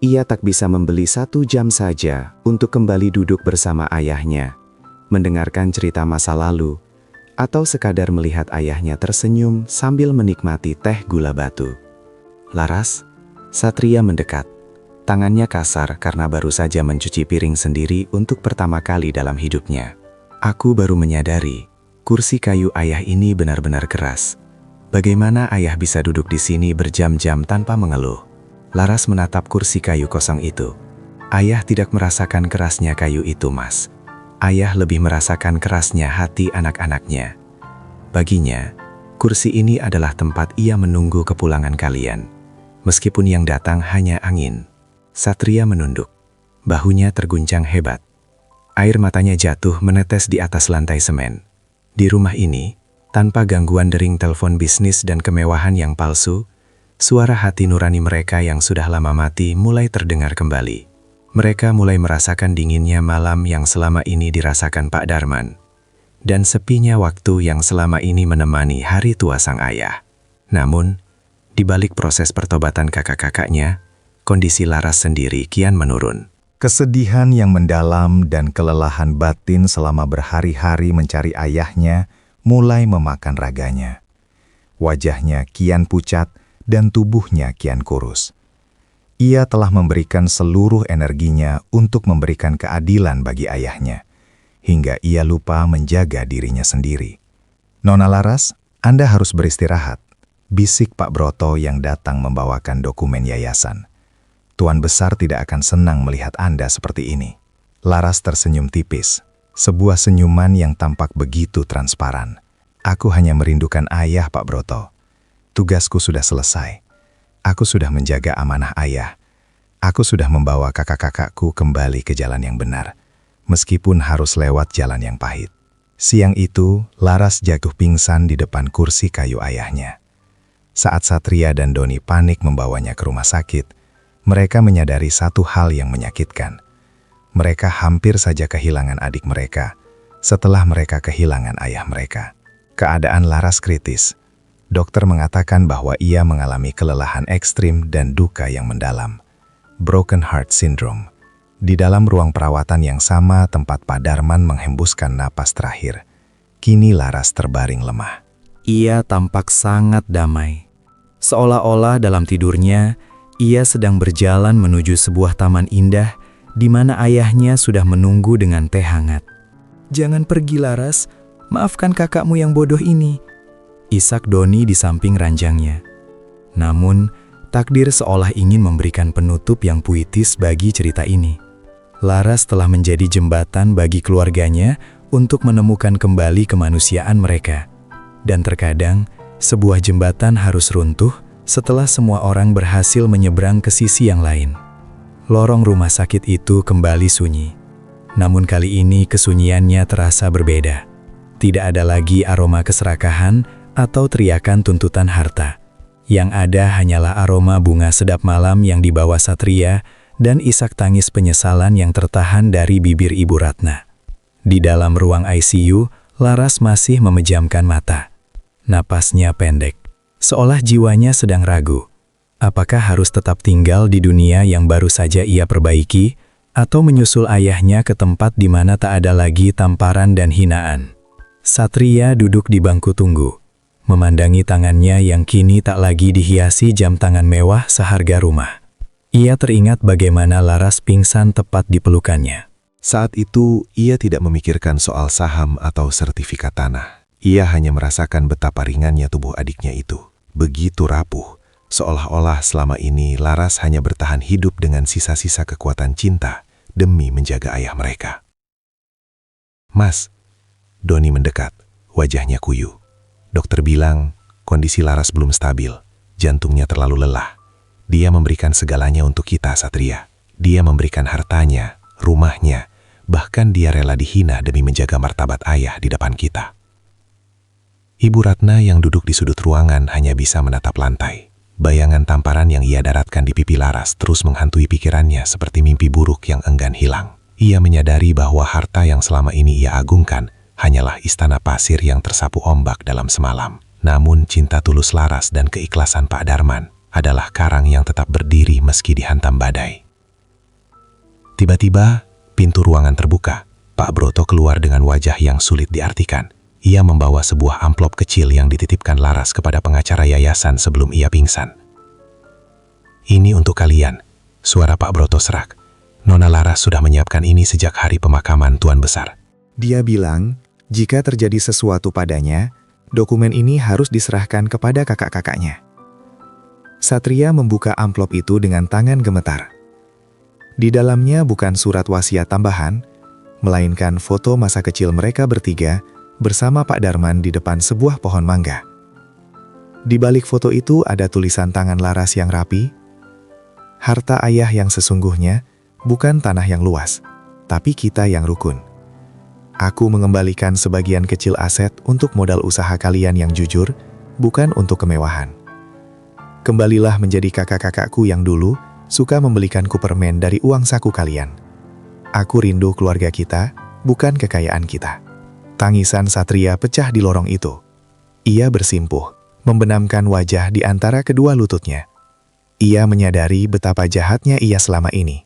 ia tak bisa membeli 1 jam saja untuk kembali duduk bersama ayahnya, mendengarkan cerita masa lalu, atau sekadar melihat ayahnya tersenyum sambil menikmati teh gula batu. Laras, Satria mendekat. Tangannya kasar karena baru saja mencuci piring sendiri untuk pertama kali dalam hidupnya. Aku baru menyadari, kursi kayu ayah ini benar-benar keras. Bagaimana ayah bisa duduk di sini berjam-jam tanpa mengeluh? Laras menatap kursi kayu kosong itu. Ayah tidak merasakan kerasnya kayu itu, Mas. Ayah lebih merasakan kerasnya hati anak-anaknya. Baginya, kursi ini adalah tempat ia menunggu kepulangan kalian. Meskipun yang datang hanya angin. Satria menunduk. Bahunya terguncang hebat. Air matanya jatuh menetes di atas lantai semen. Di rumah ini, tanpa gangguan dering telepon bisnis dan kemewahan yang palsu, suara hati nurani mereka yang sudah lama mati mulai terdengar kembali. Mereka mulai merasakan dinginnya malam yang selama ini dirasakan Pak Darman, dan sepinya waktu yang selama ini menemani hari tua sang ayah. Namun, di balik proses pertobatan kakak-kakaknya, kondisi Laras sendiri kian menurun. Kesedihan yang mendalam dan kelelahan batin selama berhari-hari mencari ayahnya mulai memakan raganya. Wajahnya kian pucat dan tubuhnya kian kurus. Ia telah memberikan seluruh energinya untuk memberikan keadilan bagi ayahnya, hingga ia lupa menjaga dirinya sendiri. "Nona Laras, Anda harus beristirahat," bisik Pak Broto yang datang membawakan dokumen yayasan. "Tuan Besar tidak akan senang melihat Anda seperti ini." Laras tersenyum tipis, sebuah senyuman yang tampak begitu transparan. "Aku hanya merindukan ayah, Pak Broto. Tugasku sudah selesai. Aku sudah menjaga amanah ayah. Aku sudah membawa kakak-kakakku kembali ke jalan yang benar, meskipun harus lewat jalan yang pahit." Siang itu, Laras jatuh pingsan di depan kursi kayu ayahnya. Saat Satria dan Doni panik membawanya ke rumah sakit, mereka menyadari satu hal yang menyakitkan. Mereka hampir saja kehilangan adik mereka setelah mereka kehilangan ayah mereka. Keadaan Laras kritis. Dokter mengatakan bahwa ia mengalami kelelahan ekstrim dan duka yang mendalam. Broken Heart Syndrome. Di dalam ruang perawatan yang sama tempat Pak Darman menghembuskan napas terakhir, kini Laras terbaring lemah. Ia tampak sangat damai. Seolah-olah dalam tidurnya, ia sedang berjalan menuju sebuah taman indah di mana ayahnya sudah menunggu dengan teh hangat. "Jangan pergi, Laras. Maafkan kakakmu yang bodoh ini," isak Doni di samping ranjangnya. Namun, takdir seolah ingin memberikan penutup yang puitis bagi cerita ini. Laras telah menjadi jembatan bagi keluarganya untuk menemukan kembali kemanusiaan mereka. Dan terkadang, sebuah jembatan harus runtuh setelah semua orang berhasil menyeberang ke sisi yang lain. Lorong rumah sakit itu kembali sunyi. Namun kali ini kesunyiannya terasa berbeda. Tidak ada lagi aroma keserakahan atau teriakan tuntutan harta. Yang ada hanyalah aroma bunga sedap malam yang dibawa Satria dan isak tangis penyesalan yang tertahan dari bibir Ibu Ratna. Di dalam ruang ICU, Laras masih memejamkan mata. Napasnya pendek, seolah jiwanya sedang ragu. Apakah harus tetap tinggal di dunia yang baru saja ia perbaiki, atau menyusul ayahnya ke tempat di mana tak ada lagi tamparan dan hinaan? Satria duduk di bangku tunggu, memandangi tangannya yang kini tak lagi dihiasi jam tangan mewah seharga rumah. Ia teringat bagaimana Laras pingsan tepat di pelukannya. Saat itu, ia tidak memikirkan soal saham atau sertifikat tanah. Ia hanya merasakan betapa ringannya tubuh adiknya itu. Begitu rapuh, seolah-olah selama ini Laras hanya bertahan hidup dengan sisa-sisa kekuatan cinta demi menjaga ayah mereka. "Mas," Doni mendekat, wajahnya kuyu. Dokter bilang kondisi Laras belum stabil, jantungnya terlalu lelah. Dia memberikan segalanya untuk kita, Satria. Dia memberikan hartanya, rumahnya, bahkan dia rela dihina demi menjaga martabat ayah di depan kita. Ibu Ratna yang duduk di sudut ruangan hanya bisa menatap lantai. Bayangan tamparan yang ia daratkan di pipi Laras terus menghantui pikirannya seperti mimpi buruk yang enggan hilang. Ia menyadari bahwa harta yang selama ini ia agungkan hanyalah istana pasir yang tersapu ombak dalam semalam. Namun cinta tulus Laras dan keikhlasan Pak Darman adalah karang yang tetap berdiri meski dihantam badai. Tiba-tiba, pintu ruangan terbuka. Pak Broto keluar dengan wajah yang sulit diartikan. Ia membawa sebuah amplop kecil yang dititipkan Laras kepada pengacara yayasan sebelum ia pingsan. "Ini untuk kalian," suara Pak Broto serak. "Nona Laras sudah menyiapkan ini sejak hari pemakaman Tuan Besar." Dia bilang, jika terjadi sesuatu padanya, dokumen ini harus diserahkan kepada kakak-kakaknya. Satria membuka amplop itu dengan tangan gemetar. Di dalamnya bukan surat wasiat tambahan, melainkan foto masa kecil mereka bertiga bersama Pak Darman di depan sebuah pohon mangga. Di balik foto itu ada tulisan tangan Laras yang rapi. "Harta ayah yang sesungguhnya bukan tanah yang luas, tapi kita yang rukun. Aku mengembalikan sebagian kecil aset untuk modal usaha kalian yang jujur, bukan untuk kemewahan. Kembalilah menjadi kakak-kakakku yang dulu suka membelikanku permen dari uang saku kalian. Aku rindu keluarga kita, bukan kekayaan kita." Tangisan Satria pecah di lorong itu. Ia bersimpuh, membenamkan wajah di antara kedua lututnya. Ia menyadari betapa jahatnya ia selama ini.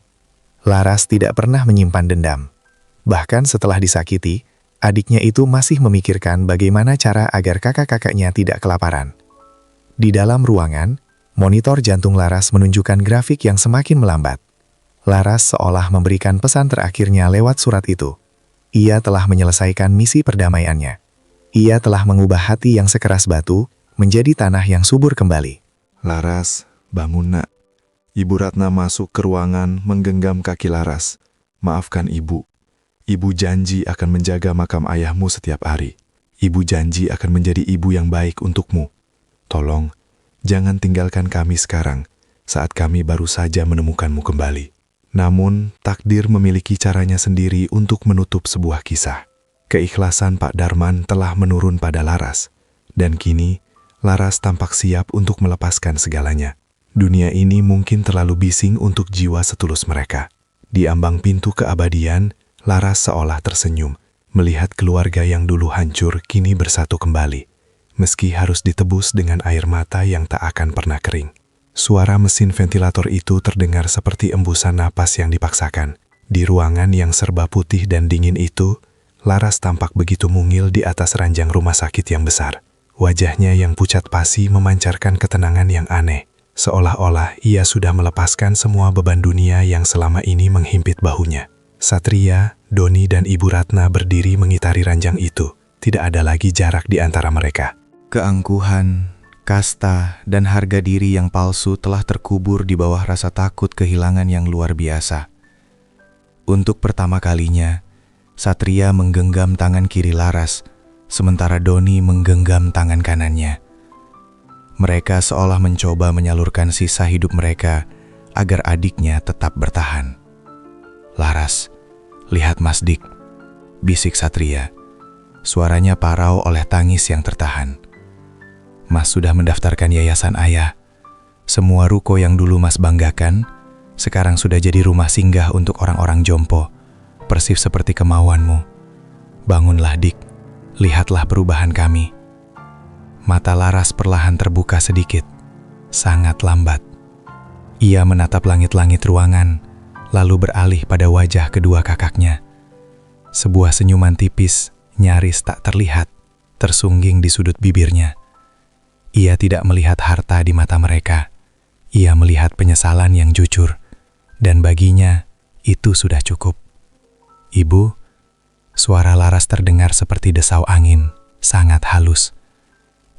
Laras tidak pernah menyimpan dendam. Bahkan setelah disakiti, adiknya itu masih memikirkan bagaimana cara agar kakak-kakaknya tidak kelaparan. Di dalam ruangan, monitor jantung Laras menunjukkan grafik yang semakin melambat. Laras seolah memberikan pesan terakhirnya lewat surat itu. Ia telah menyelesaikan misi perdamaiannya. Ia telah mengubah hati yang sekeras batu menjadi tanah yang subur kembali. "Laras, bangun nak." Ibu Ratna masuk ke ruangan menggenggam kaki Laras. "Maafkan ibu. Ibu janji akan menjaga makam ayahmu setiap hari. Ibu janji akan menjadi ibu yang baik untukmu. Tolong, jangan tinggalkan kami sekarang, saat kami baru saja menemukanmu kembali." Namun, takdir memiliki caranya sendiri untuk menutup sebuah kisah. Keikhlasan Pak Darman telah menurun pada Laras, dan kini Laras tampak siap untuk melepaskan segalanya. Dunia ini mungkin terlalu bising untuk jiwa setulus mereka. Di ambang pintu keabadian, Laras seolah tersenyum, melihat keluarga yang dulu hancur kini bersatu kembali, meski harus ditebus dengan air mata yang tak akan pernah kering. Suara mesin ventilator itu terdengar seperti embusan napas yang dipaksakan. Di ruangan yang serba putih dan dingin itu, Laras tampak begitu mungil di atas ranjang rumah sakit yang besar. Wajahnya yang pucat pasi memancarkan ketenangan yang aneh, seolah-olah ia sudah melepaskan semua beban dunia yang selama ini menghimpit bahunya. Satria, Doni, dan Ibu Ratna berdiri mengitari ranjang itu. Tidak ada lagi jarak di antara mereka. Keangkuhan, kasta, dan harga diri yang palsu telah terkubur di bawah rasa takut kehilangan yang luar biasa. Untuk pertama kalinya, Satria menggenggam tangan kiri Laras, sementara Doni menggenggam tangan kanannya. Mereka seolah mencoba menyalurkan sisa hidup mereka agar adiknya tetap bertahan. "Laras, lihat Mas Dik," bisik Satria. Suaranya parau oleh tangis yang tertahan. "Mas sudah mendaftarkan yayasan ayah. Semua ruko yang dulu Mas banggakan, sekarang sudah jadi rumah singgah untuk orang-orang jompo, persis seperti kemauanmu. Bangunlah Dik, lihatlah perubahan kami." Mata Laras perlahan terbuka sedikit, sangat lambat. Ia menatap langit-langit ruangan, lalu beralih pada wajah kedua kakaknya. Sebuah senyuman tipis, nyaris tak terlihat, tersungging di sudut bibirnya. Ia tidak melihat harta di mata mereka. Ia melihat penyesalan yang jujur, dan baginya itu sudah cukup. Ibu, suara Laras terdengar seperti desau angin, sangat halus.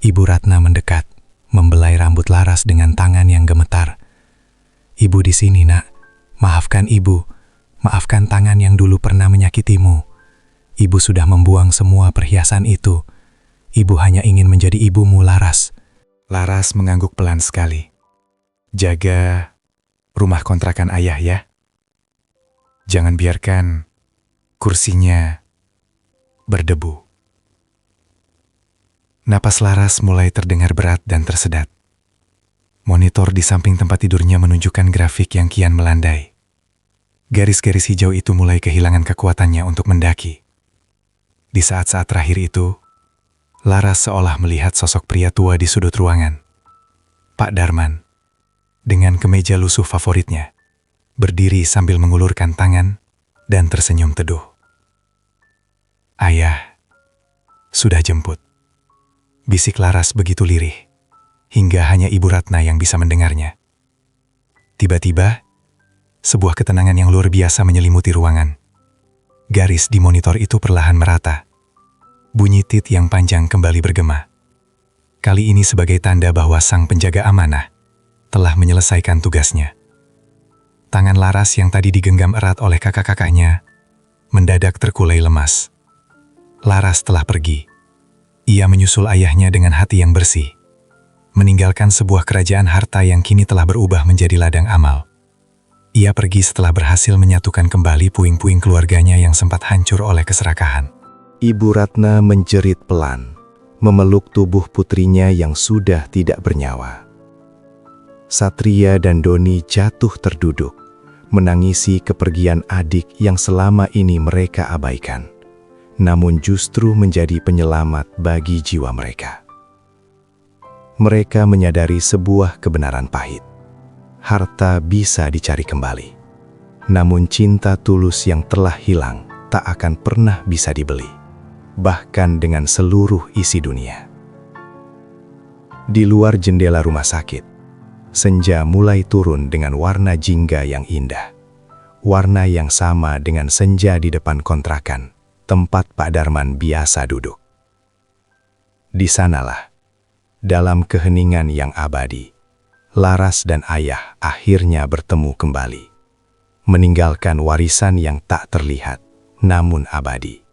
Ibu Ratna mendekat, membelai rambut Laras dengan tangan yang gemetar. Ibu di sini, nak. Maafkan ibu. Maafkan tangan yang dulu pernah menyakitimu. Ibu sudah membuang semua perhiasan itu. Ibu hanya ingin menjadi ibumu, Laras. Laras mengangguk pelan sekali. Jaga rumah kontrakan ayah ya. Jangan biarkan kursinya berdebu. Napas Laras mulai terdengar berat dan tersedat. Monitor di samping tempat tidurnya menunjukkan grafik yang kian melandai. Garis-garis hijau itu mulai kehilangan kekuatannya untuk mendaki. Di saat-saat terakhir itu, Laras seolah melihat sosok pria tua di sudut ruangan. Pak Darman, dengan kemeja lusuh favoritnya, berdiri sambil mengulurkan tangan dan tersenyum teduh. Ayah, sudah jemput. Bisik Laras begitu lirih, hingga hanya Ibu Ratna yang bisa mendengarnya. Tiba-tiba, sebuah ketenangan yang luar biasa menyelimuti ruangan. Garis di monitor itu perlahan merata. Bunyi tit yang panjang kembali bergema. Kali ini sebagai tanda bahwa sang penjaga amanah telah menyelesaikan tugasnya. Tangan Laras yang tadi digenggam erat oleh kakak-kakaknya mendadak terkulai lemas. Laras telah pergi. Ia menyusul ayahnya dengan hati yang bersih, meninggalkan sebuah kerajaan harta yang kini telah berubah menjadi ladang amal. Ia pergi setelah berhasil menyatukan kembali puing-puing keluarganya yang sempat hancur oleh keserakahan. Ibu Ratna menjerit pelan, memeluk tubuh putrinya yang sudah tidak bernyawa. Satria dan Doni jatuh terduduk, menangisi kepergian adik yang selama ini mereka abaikan, namun justru menjadi penyelamat bagi jiwa mereka. Mereka menyadari sebuah kebenaran pahit. Harta bisa dicari kembali, namun cinta tulus yang telah hilang tak akan pernah bisa dibeli, bahkan dengan seluruh isi dunia. Di luar jendela rumah sakit, senja mulai turun dengan warna jingga yang indah. Warna yang sama dengan senja di depan kontrakan, tempat Pak Darman biasa duduk. Di sanalah, dalam keheningan yang abadi, Laras dan ayah akhirnya bertemu kembali, meninggalkan warisan yang tak terlihat, namun abadi.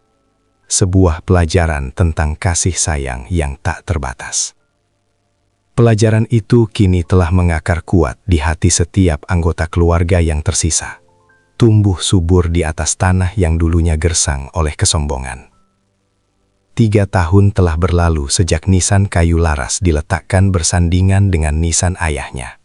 Sebuah pelajaran tentang kasih sayang yang tak terbatas. Pelajaran itu kini telah mengakar kuat di hati setiap anggota keluarga yang tersisa, tumbuh subur di atas tanah yang dulunya gersang oleh kesombongan. 3 tahun telah berlalu sejak nisan kayu Laras diletakkan bersandingan dengan nisan ayahnya.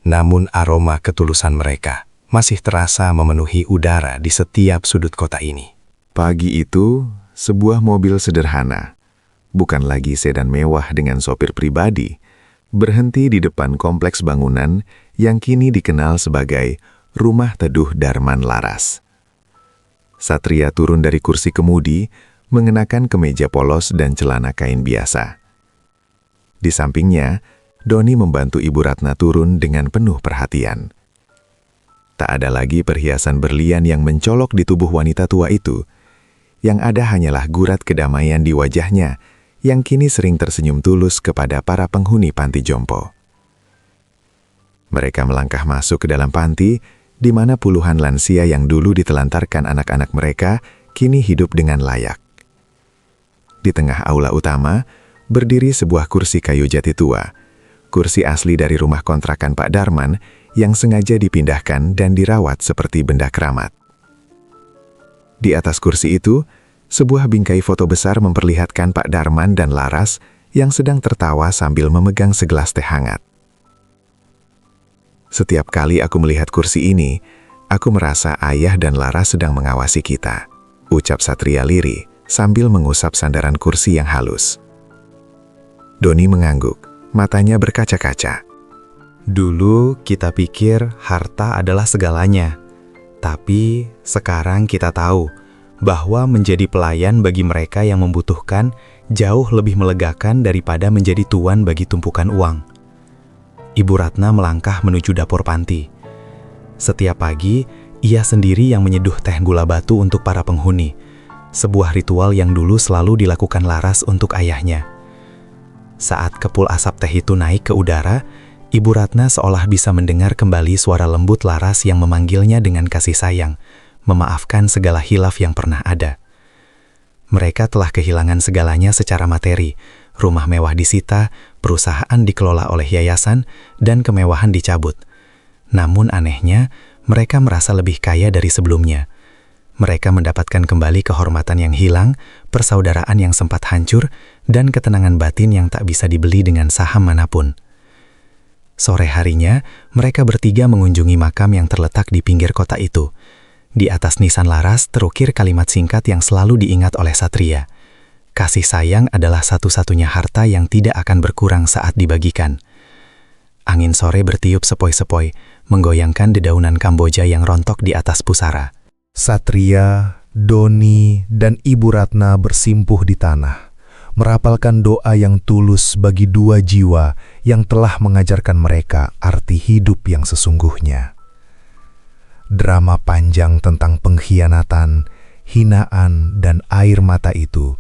Namun aroma ketulusan mereka masih terasa memenuhi udara di setiap sudut kota ini. Pagi itu, sebuah mobil sederhana, bukan lagi sedan mewah dengan sopir pribadi, berhenti di depan kompleks bangunan yang kini dikenal sebagai Rumah Teduh Darman Laras. Satria turun dari kursi kemudi, mengenakan kemeja polos dan celana kain biasa. Di sampingnya, Doni membantu Ibu Ratna turun dengan penuh perhatian. Tak ada lagi perhiasan berlian yang mencolok di tubuh wanita tua itu. Yang ada hanyalah gurat kedamaian di wajahnya, yang kini sering tersenyum tulus kepada para penghuni panti jompo. Mereka melangkah masuk ke dalam panti, di mana puluhan lansia yang dulu ditelantarkan anak-anak mereka, kini hidup dengan layak. Di tengah aula utama, berdiri sebuah kursi kayu jati tua, kursi asli dari rumah kontrakan Pak Darman yang sengaja dipindahkan dan dirawat seperti benda keramat. Di atas kursi itu, sebuah bingkai foto besar memperlihatkan Pak Darman dan Laras yang sedang tertawa sambil memegang segelas teh hangat. Setiap kali aku melihat kursi ini, aku merasa ayah dan Laras sedang mengawasi kita, ucap Satria lirih sambil mengusap sandaran kursi yang halus. Doni mengangguk, matanya berkaca-kaca. Dulu kita pikir harta adalah segalanya, tapi sekarang kita tahu bahwa menjadi pelayan bagi mereka yang membutuhkan jauh lebih melegakan daripada menjadi tuan bagi tumpukan uang. Ibu Ratna melangkah menuju dapur panti. Setiap pagi, Ia sendiri yang menyeduh teh gula batu untuk para penghuni, sebuah ritual yang dulu selalu dilakukan Laras untuk ayahnya. Saat kepul asap teh itu naik ke udara, Ibu Ratna seolah bisa mendengar kembali suara lembut Laras yang memanggilnya dengan kasih sayang, memaafkan segala hilaf yang pernah ada. Mereka telah kehilangan segalanya secara materi, rumah mewah disita, perusahaan dikelola oleh yayasan, dan kemewahan dicabut. Namun anehnya, mereka merasa lebih kaya dari sebelumnya. Mereka mendapatkan kembali kehormatan yang hilang, persaudaraan yang sempat hancur, dan ketenangan batin yang tak bisa dibeli dengan saham manapun. Sore harinya, mereka bertiga mengunjungi makam yang terletak di pinggir kota itu. Di atas nisan Laras terukir kalimat singkat yang selalu diingat oleh Satria. Kasih sayang adalah satu-satunya harta yang tidak akan berkurang saat dibagikan. Angin sore bertiup sepoi-sepoi, menggoyangkan dedaunan Kamboja yang rontok di atas pusara. Satria, Doni, dan Ibu Ratna bersimpuh di tanah, merapalkan doa yang tulus bagi dua jiwa yang telah mengajarkan mereka arti hidup yang sesungguhnya. Drama panjang tentang pengkhianatan, hinaan, dan air mata itu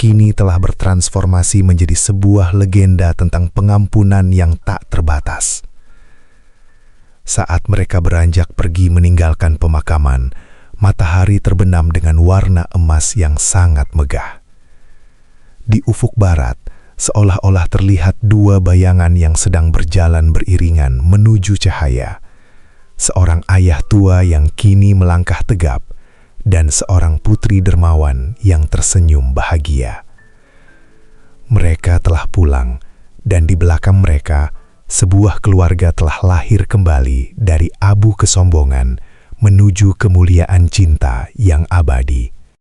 kini telah bertransformasi menjadi sebuah legenda tentang pengampunan yang tak terbatas. Saat mereka beranjak pergi meninggalkan pemakaman, matahari terbenam dengan warna emas yang sangat megah. Di ufuk barat, seolah-olah terlihat dua bayangan yang sedang berjalan beriringan menuju cahaya. Seorang ayah tua yang kini melangkah tegap, dan seorang putri dermawan yang tersenyum bahagia. Mereka telah pulang, dan di belakang mereka, sebuah keluarga telah lahir kembali dari abu kesombongan menuju kemuliaan cinta yang abadi.